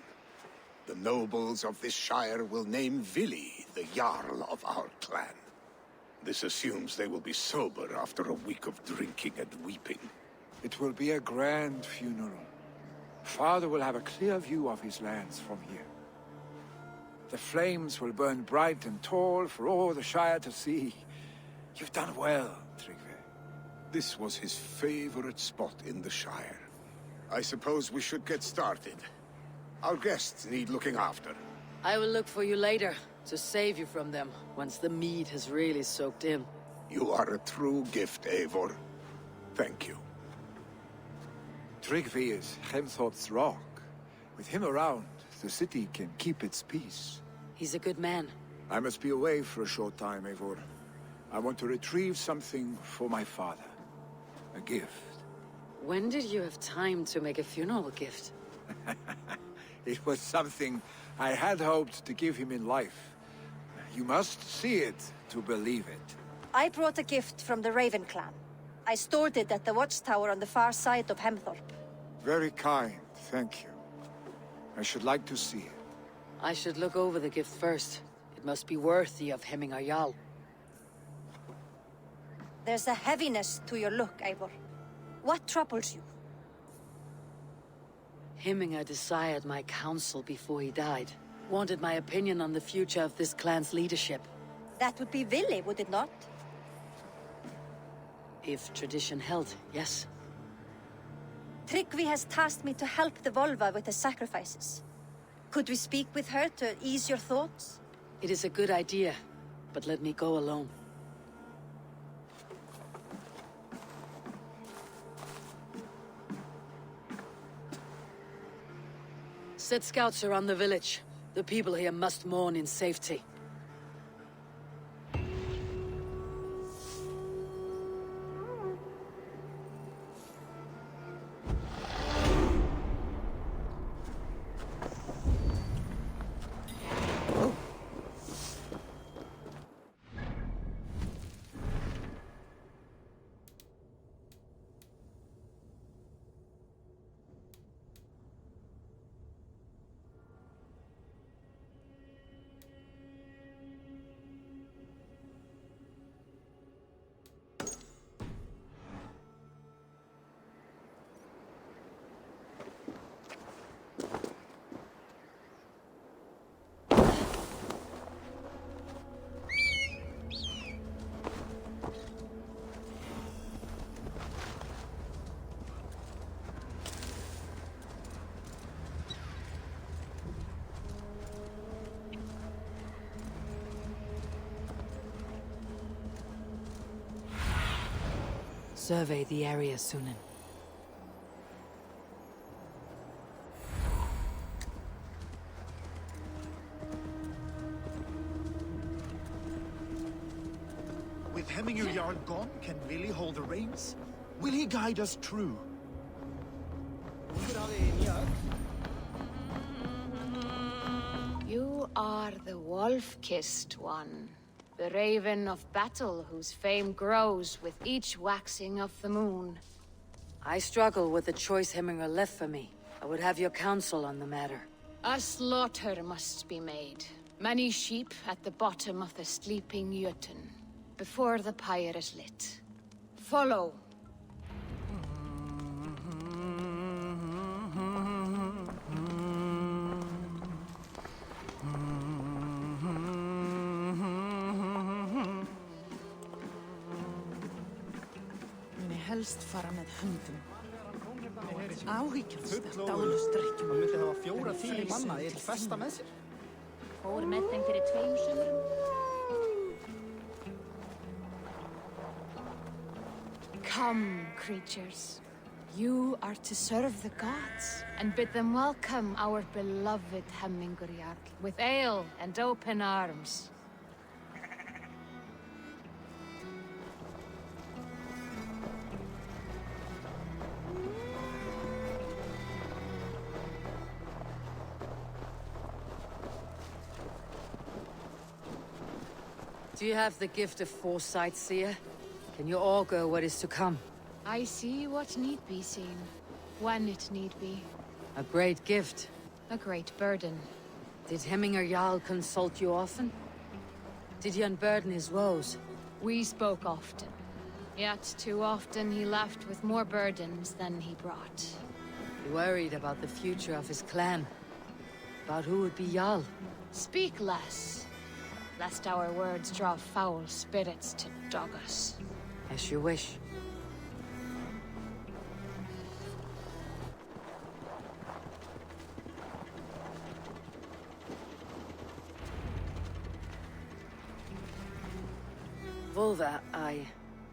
The nobles of this shire will name Vili the Jarl of our clan. This assumes they will be sober after a week of drinking and weeping. It will be a grand funeral. Father will have a clear view of his lands from here. The flames will burn bright and tall for all the Shire to see. You've done well, Tryggvi. This was his favorite spot in the Shire. I suppose we should get started. Our guests need looking after. I will look for you later, to save you from them, once the mead has really soaked in. You are a true gift, Eivor. Thank you. Tryggvi is Hemthorpe's rock. With him around, the city can keep its peace. He's a good man. I must be away for a short time, Eivor. I want to retrieve something for my father. A gift. When did you have time to make a funeral gift? It was something I had hoped to give him in life. You must see it to believe it. I brought a gift from the Raven clan. I stored it at the watchtower on the far side of Hemthorpe. Very kind, thank you. I should like to see it. I should look over the gift first. It must be worthy of Hemminger Jarl. There's a heaviness to your look, Eivor. What troubles you? Hemminger desired my counsel before he died. Wanted my opinion on the future of this clan's leadership. That would be Vili, would it not? If tradition held, yes. Tryggvi has tasked me to help the Volva with the sacrifices. Could we speak with her to ease your thoughts? It is a good idea, but let me go alone. Set scouts around the village. The people here must mourn in safety. Survey the area, Sunan. With Hemminger Jarl gone, can Vili hold the reins? Will he guide us true? You are the wolf-kissed one. The raven of battle whose fame grows with each waxing of the moon. I struggle with the choice Hemminger left for me. I would have your counsel on the matter. A slaughter must be made. Many sheep at the bottom of the sleeping Jötun, before the pyre is lit. Follow. helst fara með hundum. Áhyggjast af dáðlustrykkjum. Hann myndi hafa 4-10 manna í eitt festa með sér. Fór með þeim fyrir 2 sumrum. Come, creatures. You are to serve the gods and bid them welcome our beloved Hemmingur Jarl with ale and open arms. Do you have the gift of foresight, seer? Can you augur what is to come? I see what need be seen, when it need be. A great gift. A great burden. Did Hemmingur Jarl consult you often? Did he unburden his woes? We spoke often. Yet too often he left with more burdens than he brought. He worried about the future of his clan. About who would be Jarl. Speak less, lest our words draw foul spirits to dog us. As you wish. Volva,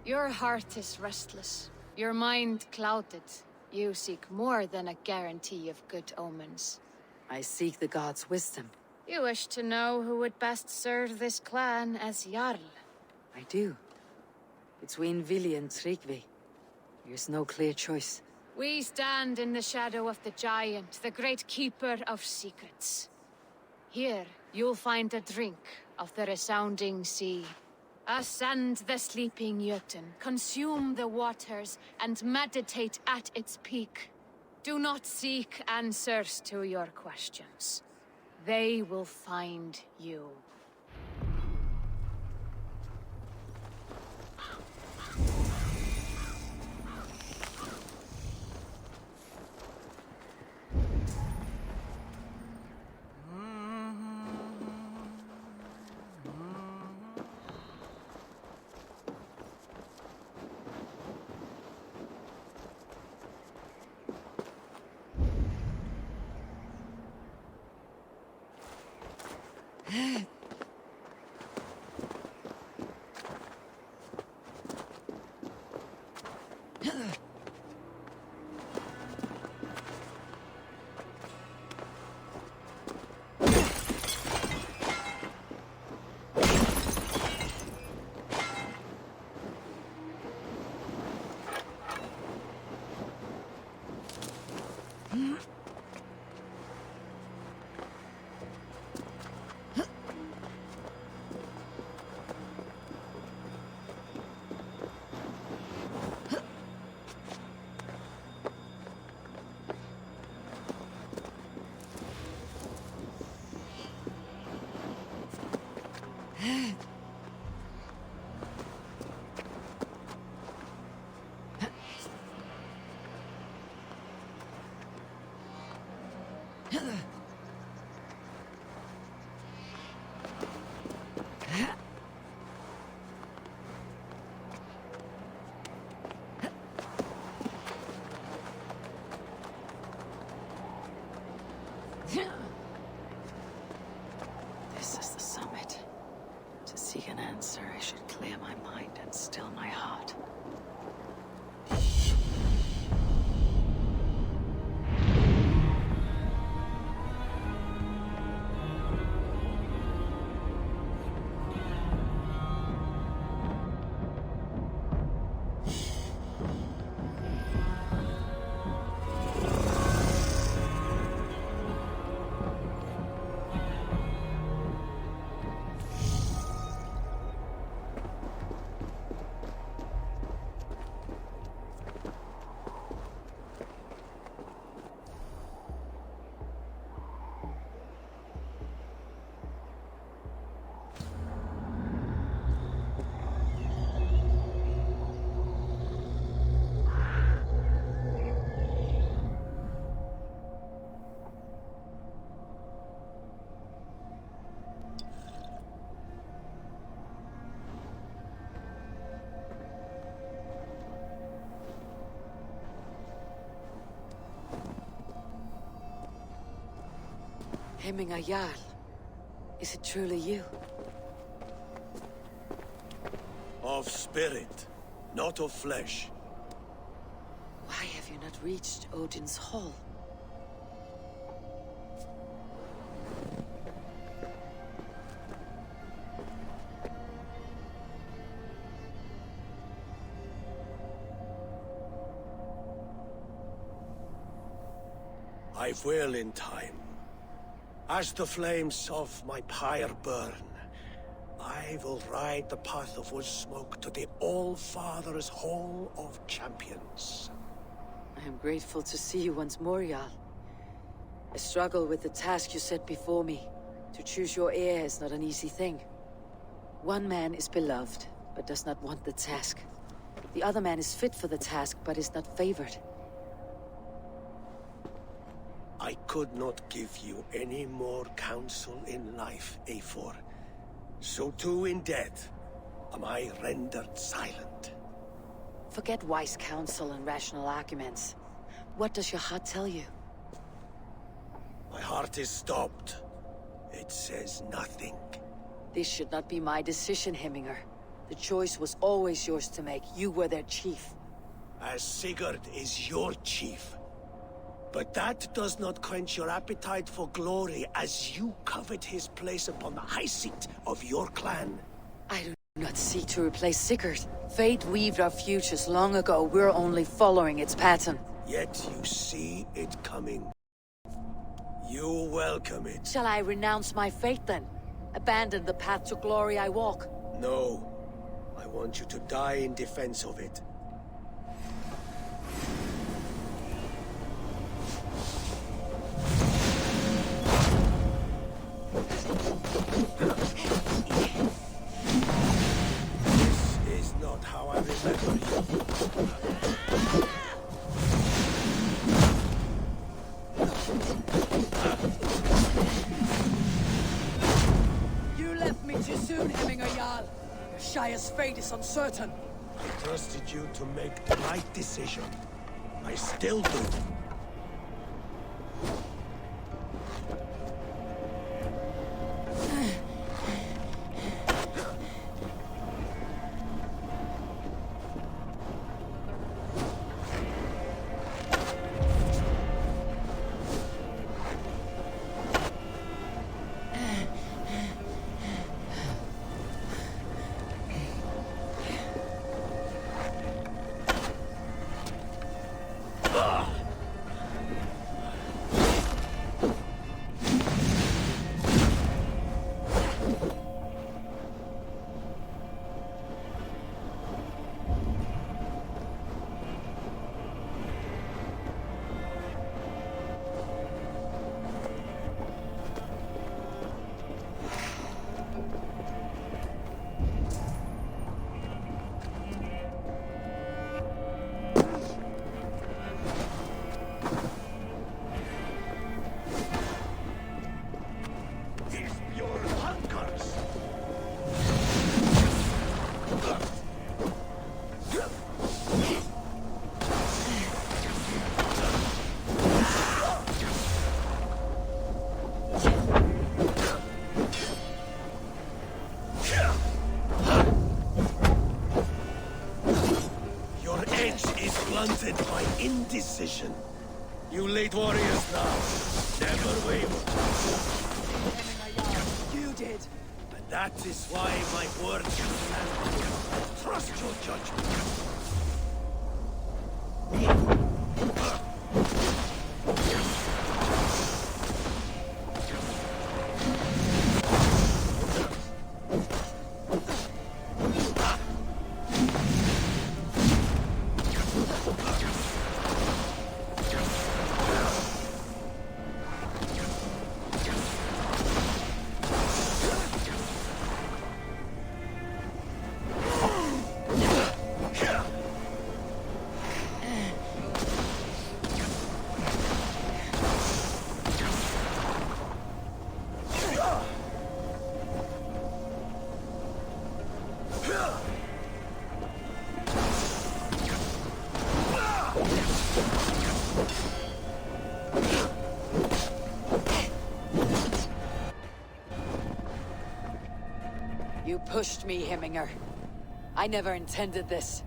Your heart is restless. Your mind clouded. You seek more than a guarantee of good omens. I seek the gods' wisdom. You wish to know who would best serve this clan as Jarl. I do. Between Vili and Tryggvi, there's no clear choice. We stand in the shadow of the giant, the great keeper of secrets. Here, you'll find a drink of the resounding sea. Ascend the sleeping Jötun, consume the waters, and meditate at its peak. Do not seek answers to your questions. They will find you. This is the summit. To seek an answer, I should clear my mind and still my heart. Hemming a Jarl. Is it truly you? Of spirit, not of flesh. Why have you not reached Odin's Hall? I will in time. As the flames of my pyre burn, I will ride the path of wood smoke to the All-Father's Hall of Champions. I am grateful to see you once more, Jarl. I struggle with the task you set before me. To choose your heir is not an easy thing. One man is beloved, but does not want the task. The other man is fit for the task, but is not favored. I could not give you any more counsel in life, Eivor. So too in death am I rendered silent. Forget wise counsel and rational arguments. What does your heart tell you? My heart is stopped. It says nothing. This should not be my decision, Hemminger. The choice was always yours to make. You were their chief. As Sigurd is your chief. But that does not quench your appetite for glory as you covet his place upon the high seat of your clan. I do not seek to replace Sigurd. Fate weaved our futures long ago. We're only following its pattern. Yet you see it coming. You welcome it. Shall I renounce my fate then? Abandon the path to glory I walk? No. I want you to die in defense of it. This is not how I remember You left me too soon, Hemminger Jarl. Shire's fate is uncertain. I trusted you to make the right decision. I still do. Blunted by indecision. You late warriors now, never waver. You did. And that is why my word stands. Trust your judgment. pushed me, Hemminger. I never intended this.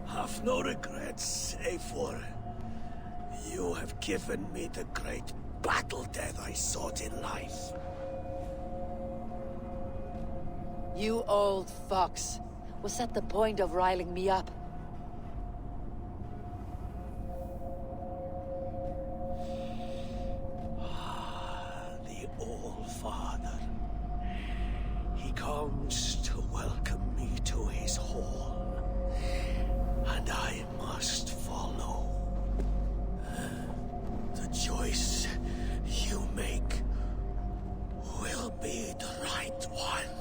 Have no regrets, save for... You have given me the great battle death I sought in life. You old fox. Was that the point of riling me up? The Old Father. He comes to welcome me to his hall. And I must follow. The choice you make will be the right one.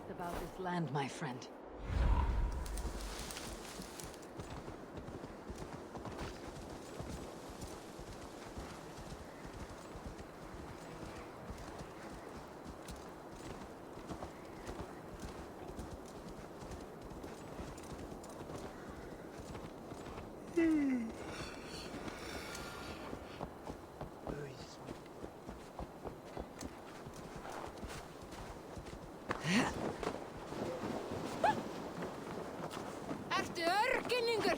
About this land, my friend. Ertu örginningur?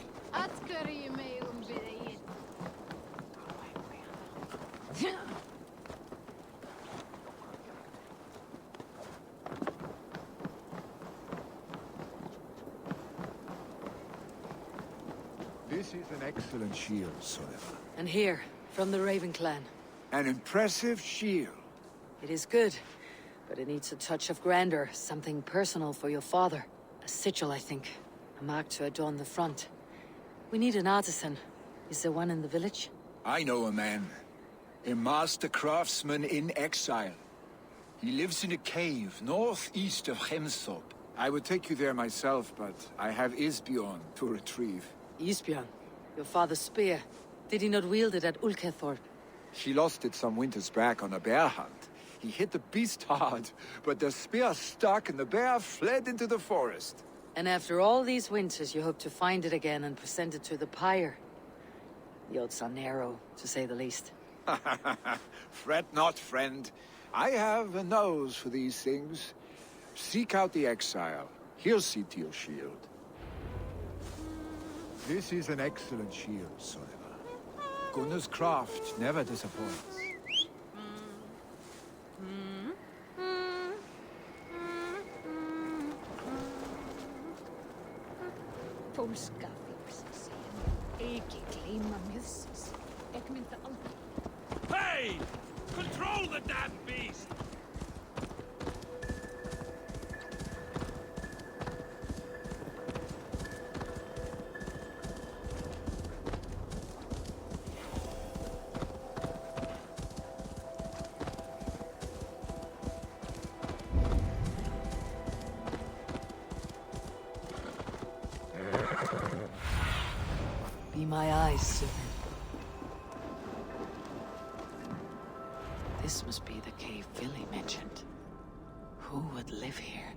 Hverju megum við eigin? This is an excellent shield, Soliver. And here, from the Raven clan. An impressive shield. It is good, but it needs a touch of grandeur, something personal for your father. A sigil, I think. A mark to adorn the front. We need an artisan. Is there one in the village? I know a man. A master craftsman in exile. He lives in a cave northeast of Hemthorpe. I would take you there myself, but I have Isbjorn to retrieve. Isbjorn? Your father's spear. Did he not wield it at Ulkethorpe? She lost it some winters back on a bear hunt. He hit the beast hard, but the spear stuck and the bear fled into the forest. And after all these winters, you hope to find it again and present it to the pyre. The odds are narrow, to say the least. Fret not, friend. I have a nose for these things. Seek out the exile. He'll see to your shield. This is an excellent shield, Soliver. Gunnar's craft never disappoints. Pólska fíksinn. Ekki gleyma miðsins. Ek myndi aldrei. Hey! Control the damn beast! see my eyes, Susan. This must be the cave Billy mentioned. Who would live here?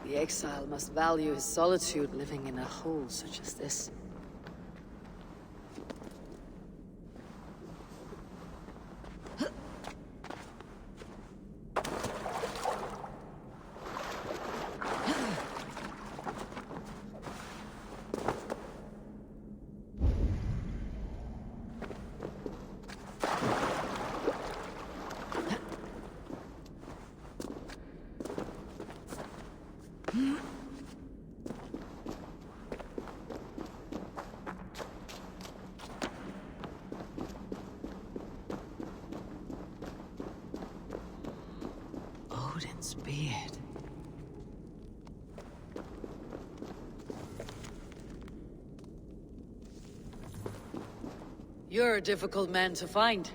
The exile must value his solitude living in a hole such as this. Odin's beard. You're a difficult man to find.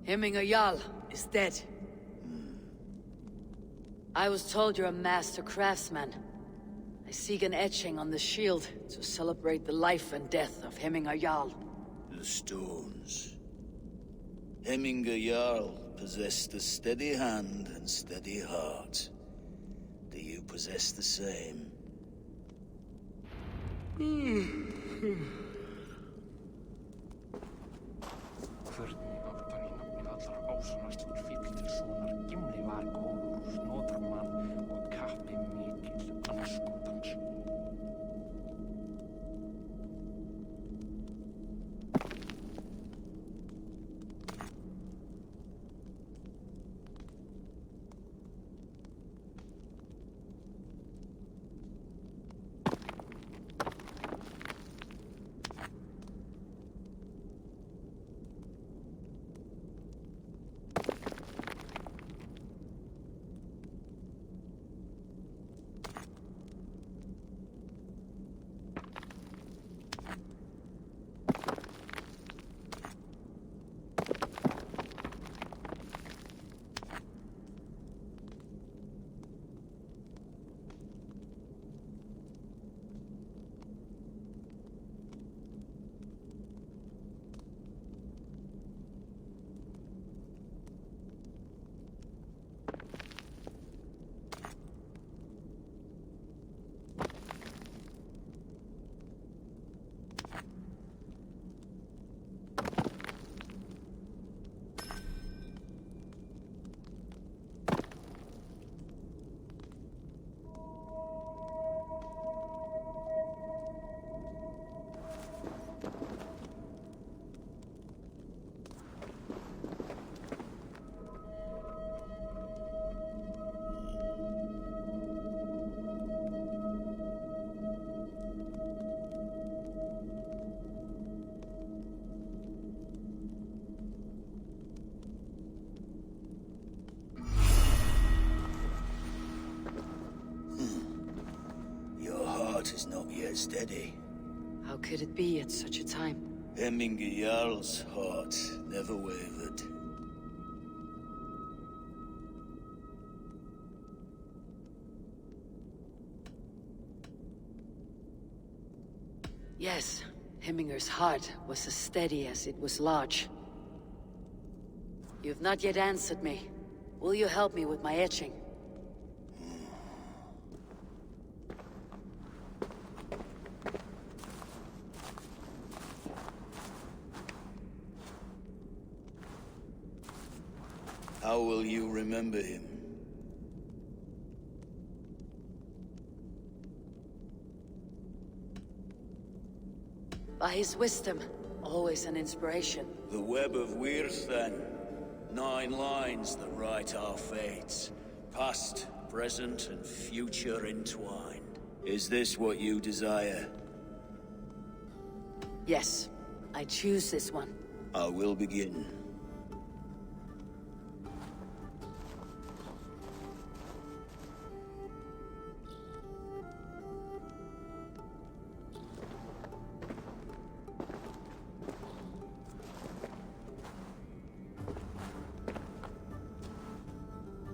Hemming Jarl is dead. I was told you're a master craftsman. I seek an etching on the shield to celebrate the life and death of Hemming Jarl. The stones. Hemming Jarl possessed a steady hand and steady heart. Do you possess the same? Is not yet steady. How could it be at such a time? Hemminger Jarl's heart never wavered. Yes, Hemminger's heart was as steady as it was large. You've not yet answered me. Will you help me with my etching? How will you remember him? By his wisdom, always an inspiration. The web of Wirth, then. 9 lines that write our fates. Past, present, and future entwined. Is this what you desire? Yes, I choose this one. I will begin.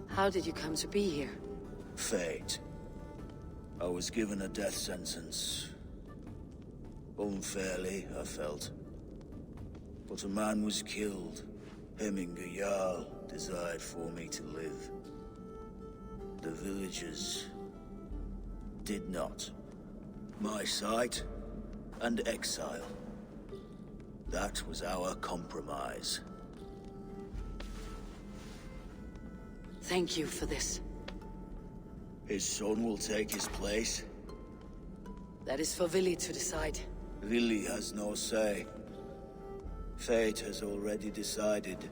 How did you come to be here? Fate. I was given a death sentence. Unfairly, I felt. But a man was killed. Hemminger Jarl desired for me to live. The villagers did not. My sight and exile. That was our compromise. Thank you for this. His son will take his place. That is for Vili to decide. Vili has no say. Fate has already decided.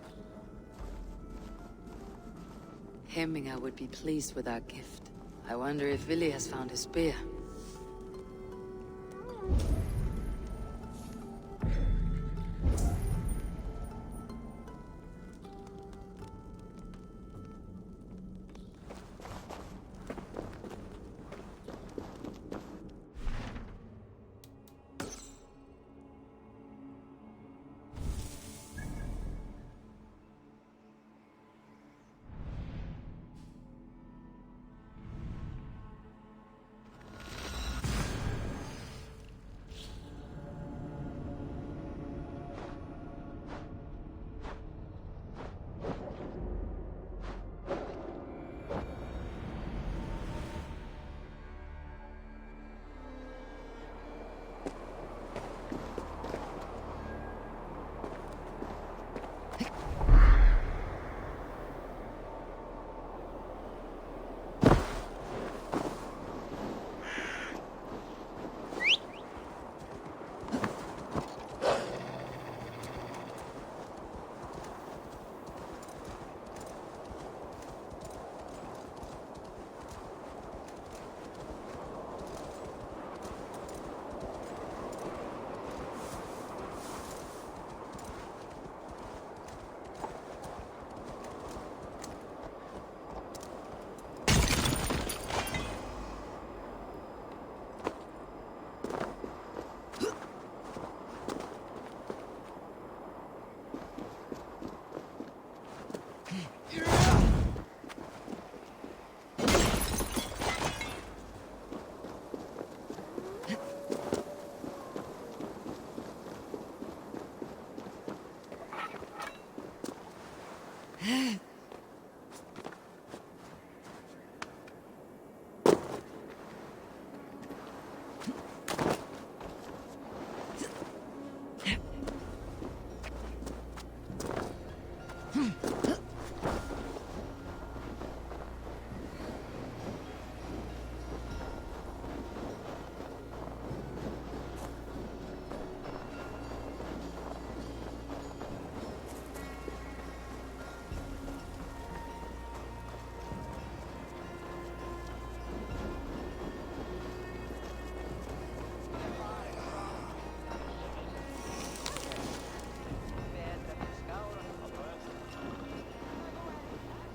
Hemminger would be pleased with our gift. I wonder if Vili has found his spear.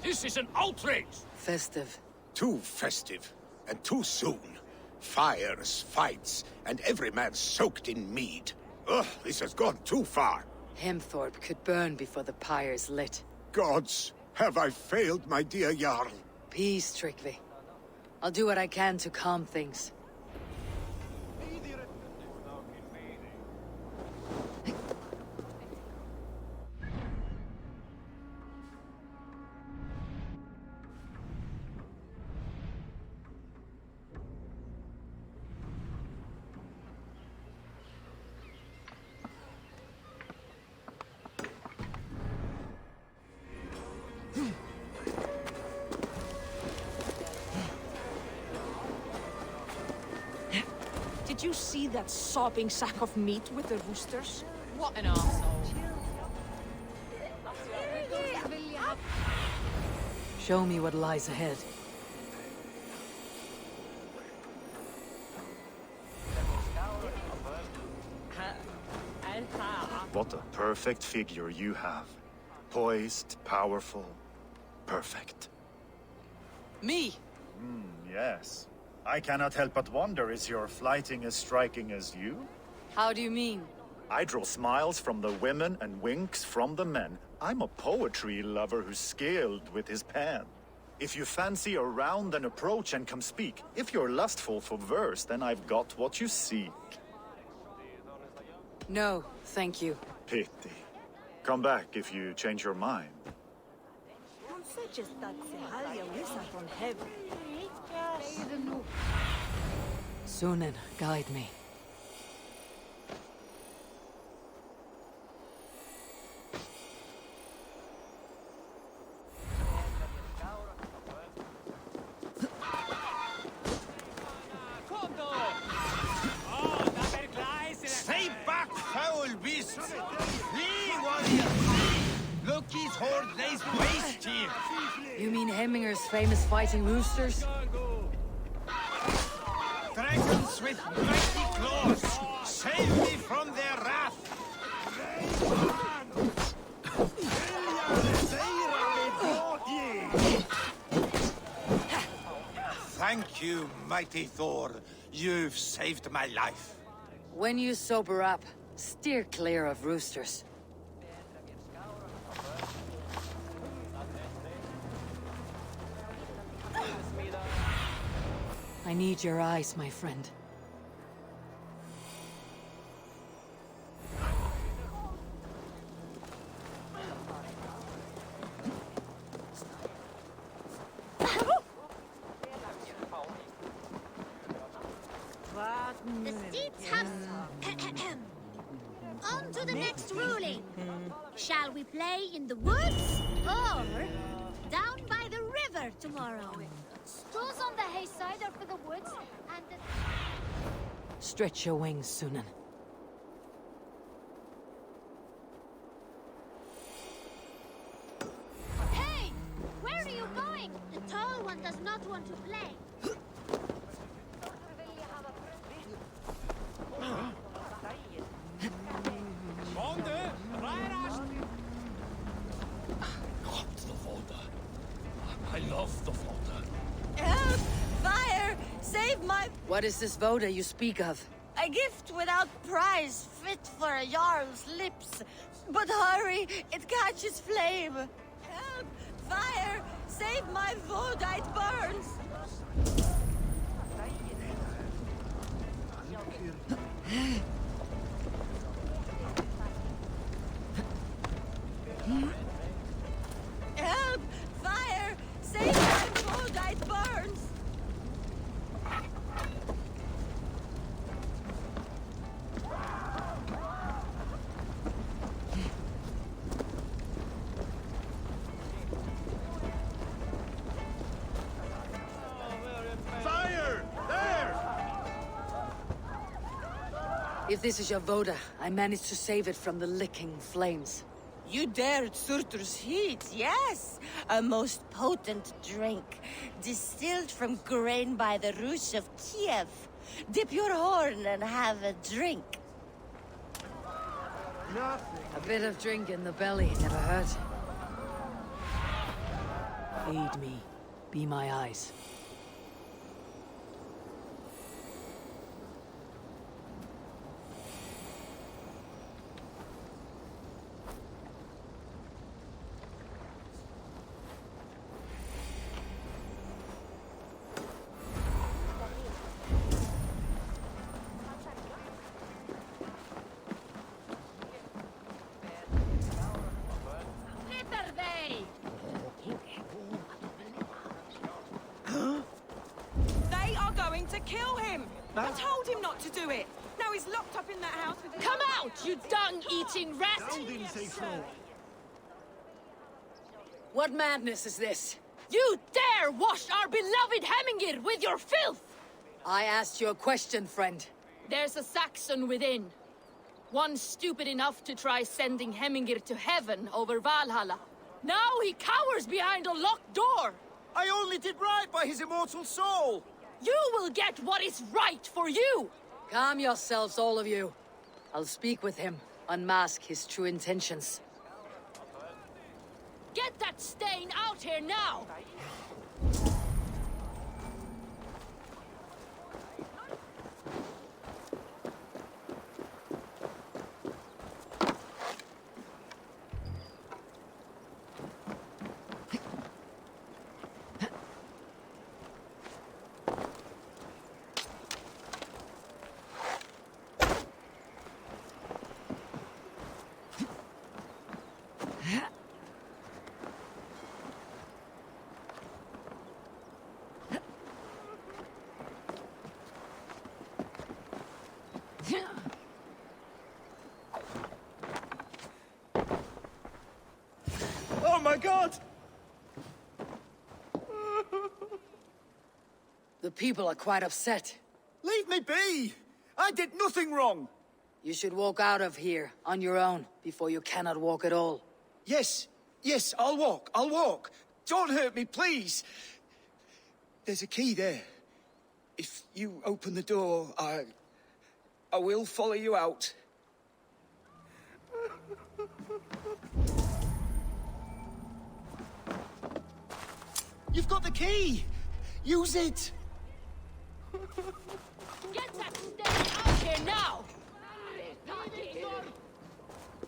This is an outrage! Festive. Too festive, and too soon. Fires, fights, and every man soaked in mead. Ugh, this has gone too far. Hemthorpe could burn before the pyre's lit. Gods, have I failed my dear Jarl? Peace, Tryggvi. I'll do what I can to calm things. Did you see that sopping sack of meat with the roosters? What an arsehole. Show me what lies ahead. What a perfect figure you have. Poised, powerful, perfect. Me? Yes. I cannot help but wonder, is your flighting as striking as you? How do you mean? I draw smiles from the women and winks from the men. I'm a poetry lover who's skilled with his pen. If you fancy a round, then approach and come speak. If you're lustful for verse, then I've got what you seek. No, thank you. Pity. Come back if you change your mind. Sunan, guide me. Stay back, foul beast! Flee, warrior, flee! Look, his horde lays waste here! You mean Hemminger's famous fighting roosters? Dragons with mighty claws! Save me from their wrath! Thank you, mighty Thor. You've saved my life. When you sober up, steer clear of roosters. I need your eyes, my friend. The seats have... On to the next ruling. Shall we play in the woods or down by the river tomorrow? Straws on the hayside are for the woods, and the... Stretch your wings, Sunan. Hey! Where are you going? The tall one does not want to play. I love the water. Help! Fire! Save my... What is this Voda you speak of? A gift without price, fit for a Jarl's lips. But hurry, it catches flame. Help! Fire! Save my Voda, it burns! Help! Fire! Save my Voda, it burns! Fire! There! If this is your Voda, I managed to save it from the licking flames. You dared Surtur's heat, yes! A most potent drink, distilled from grain by the Rus of Kiev. Dip your horn and have a drink. A bit of drink in the belly never hurt. Aid me. Be my eyes. to kill him. I told him not to do it. Now he's locked up in that house with... Come out, you dung-eating rat! What madness is this? You dare wash our beloved Hemingir with your filth! I asked you a question, friend. There's a Saxon within. One stupid enough to try sending Hemingir to heaven over Valhalla. Now he cowers behind a locked door! I only did right by his immortal soul! You will get what is right for you! Calm yourselves, all of you. I'll speak with him, unmask his true intentions. Get that stain out here now! Oh my god! The people are quite upset. Leave me be! I did nothing wrong! You should walk out of here on your own before you cannot walk at all. Yes, yes, I'll walk. Don't hurt me, please! There's a key there. If you open the door, I will follow you out. You've got the key! Use it! Get that stain out here now!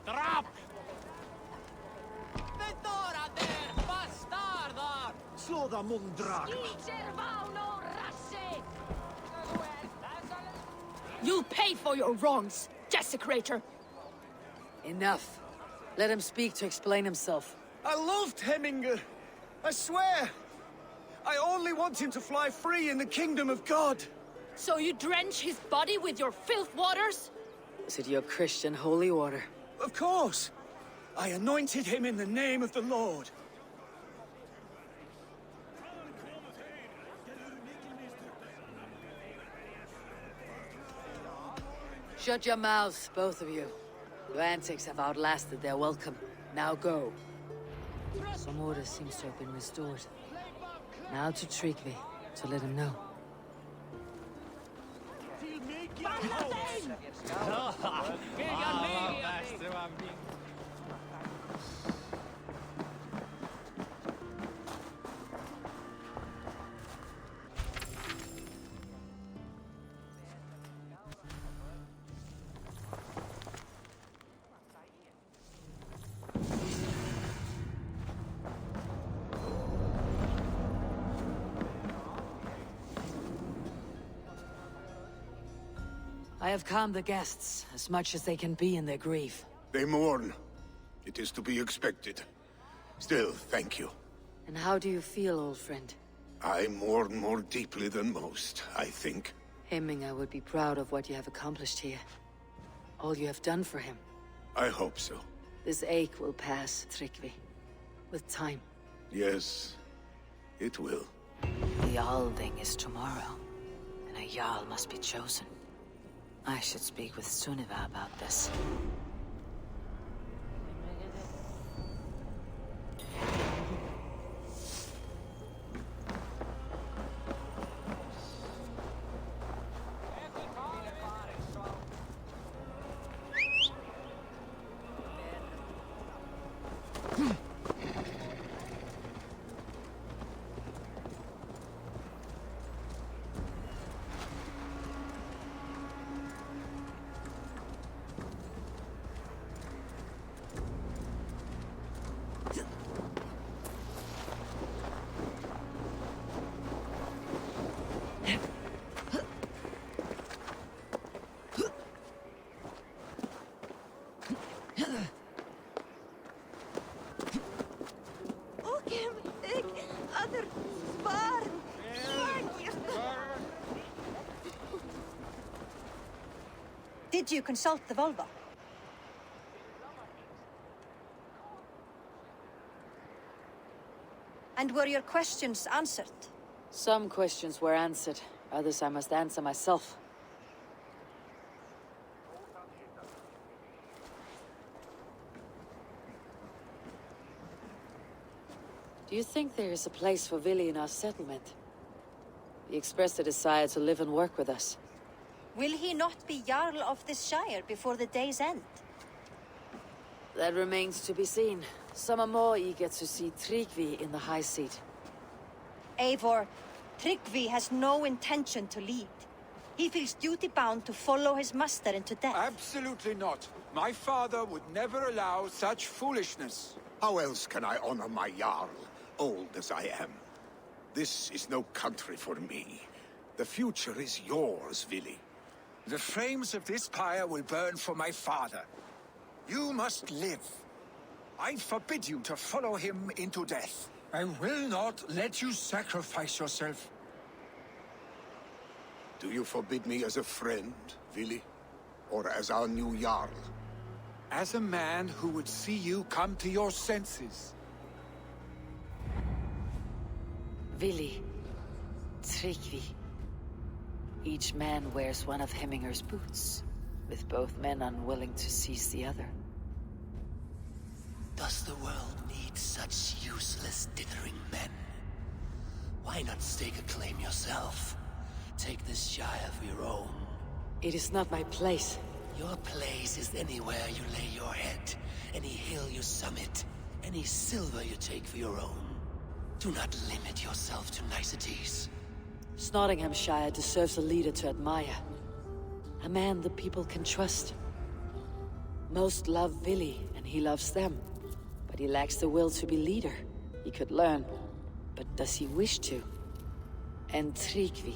Drop! Sloda mundrak! You'll pay for your wrongs, desecrator! Enough. Let him speak to explain himself. I loved Hemingr. I swear. I only want him to fly free in the kingdom of God. So you drench his body with your filth waters? Is it your Christian holy order? Of course. I anointed him in the name of the Lord. Shut your mouths, both of you. Your antics have outlasted their welcome. Now go. Some order seems to have been restored. Now to Tryggvi, to let him know. I have calmed the guests as much as they can be in their grief. They mourn. It is to be expected. Still, thank you. And how do you feel, old friend? I mourn more deeply than most, I think. Hemming, would be proud of what you have accomplished here. All you have done for him. I hope so. This ache will pass, Tryggvi. With time. Yes, it will. The Alding is tomorrow, and a Jarl must be chosen. I should speak with Sunniva about this. Did you consult the Volva? And were your questions answered? Some questions were answered. Others I must answer myself. Do you think there is a place for Vili in our settlement? He expressed a desire to live and work with us. Will he not be Jarl of this shire before the day's end? That remains to be seen. Some are more eager to see Tryggvi in the high seat. Eivor, Tryggvi has no intention to lead. He feels duty-bound to follow his master into death. Absolutely not. My father would never allow such foolishness. How else can I honor my Jarl, old as I am? This is no country for me. The future is yours, Vili. The flames of this pyre will burn for my father. You must live. I forbid you to follow him into death. I will not let you sacrifice yourself. Do you forbid me as a friend, Vili? Or as our new Jarl? As a man who would see you come to your senses. Vili, Tryggvi. Each man wears one of Hemminger's boots, with both men unwilling to seize the other. Does the world need such useless, dithering men? Why not stake a claim yourself? Take this shire for your own. It is not my place. Your place is anywhere you lay your head, any hill you summit, any silver you take for your own. Do not limit yourself to niceties. Nottinghamshire deserves a leader to admire. A man the people can trust. Most love Vili, and he loves them. But he lacks the will to be leader. He could learn, but does he wish to? And Tryggvi,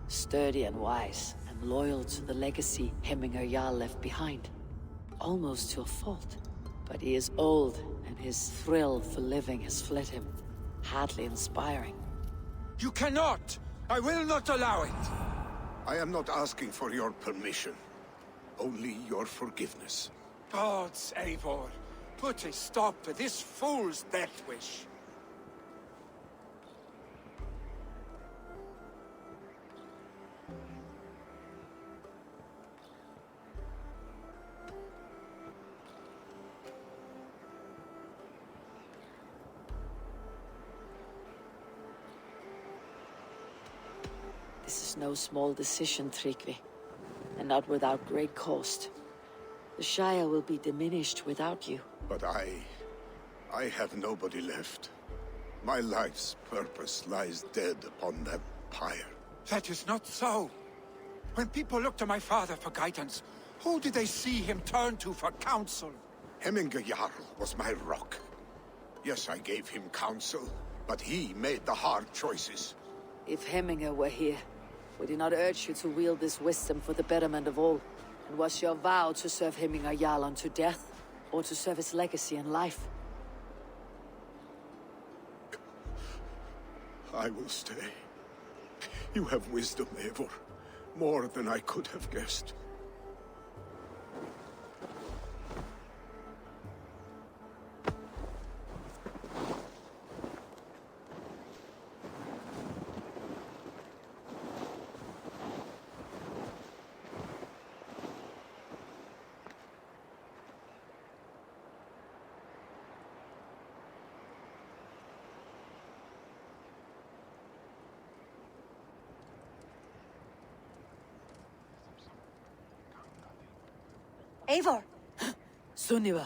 sturdy and wise, and loyal to the legacy Hemminger Jarl left behind. Almost to a fault. But he is old, and his thrill for living has fled him. Hardly inspiring. You cannot! I will not allow it! I am not asking for your permission. Only your forgiveness. Gods, Eivor, put a stop to this fool's death wish. This is no small decision, Tryggvi, and not without great cost. The Shire will be diminished without you. But I have nobody left. My life's purpose lies dead upon that pyre. That is not so. When people look to my father for guidance, who did they see him turn to for counsel? Hemminger Jarl was my rock. Yes, I gave him counsel, but he made the hard choices. If Hemminger were here, would he not urge you to wield this wisdom for the betterment of all? And was your vow to serve Hemminger Jarl unto death, or to serve his legacy in life? I will stay. You have wisdom, Eivor. More than I could have guessed. Eivor! Sunniva!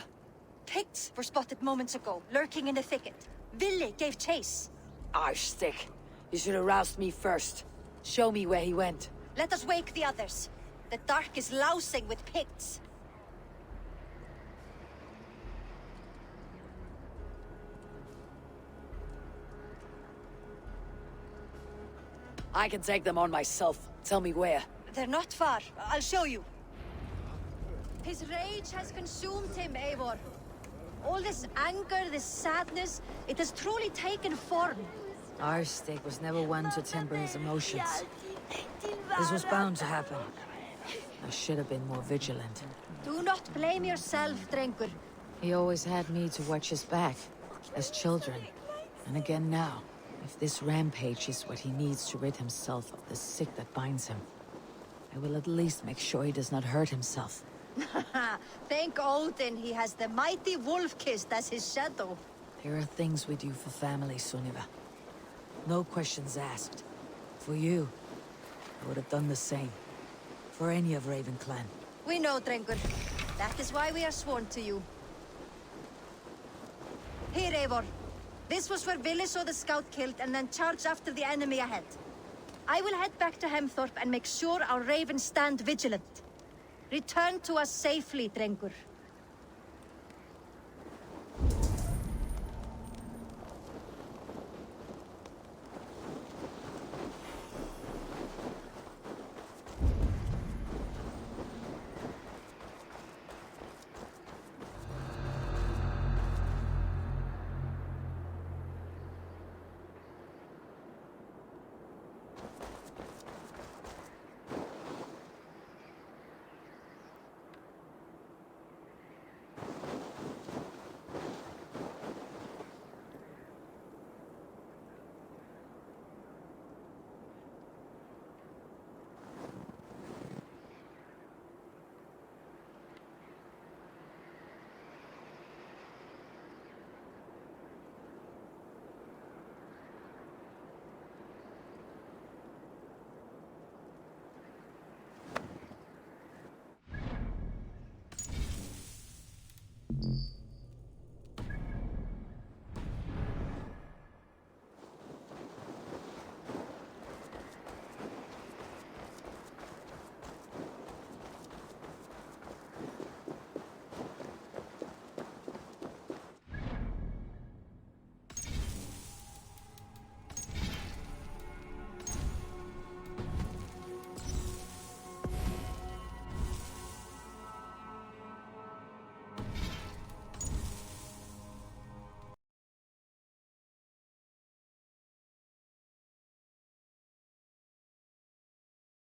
Picts were spotted moments ago, lurking in the thicket. Vili gave chase. Arstick! You should have roused me first. Show me where he went. Let us wake the others. The dark is lousing with Picts. I can take them on myself. Tell me where. They're not far. I'll show you. His rage has consumed him, Eivor. All this anger, this sadness, it has truly taken form. Arstick was never one to temper his emotions. This was bound to happen. I should have been more vigilant. Do not blame yourself, Drengur. He always had me to watch his back, as children. And again now, if this rampage is what he needs to rid himself of the sick that binds him, I will at least make sure he does not hurt himself. Thank Odin he has the mighty Wolf-Kissed as his shadow. There are things we do for family, Sunniva. No questions asked. For you, I would have done the same. For any of Raven clan. We know, Drengur. That is why we are sworn to you. Here, Eivor. This was where Vili saw the scout killed and then charged after the enemy ahead. I will head back to Hemthorpe and make sure our ravens stand vigilant. Return to us safely, Drengur.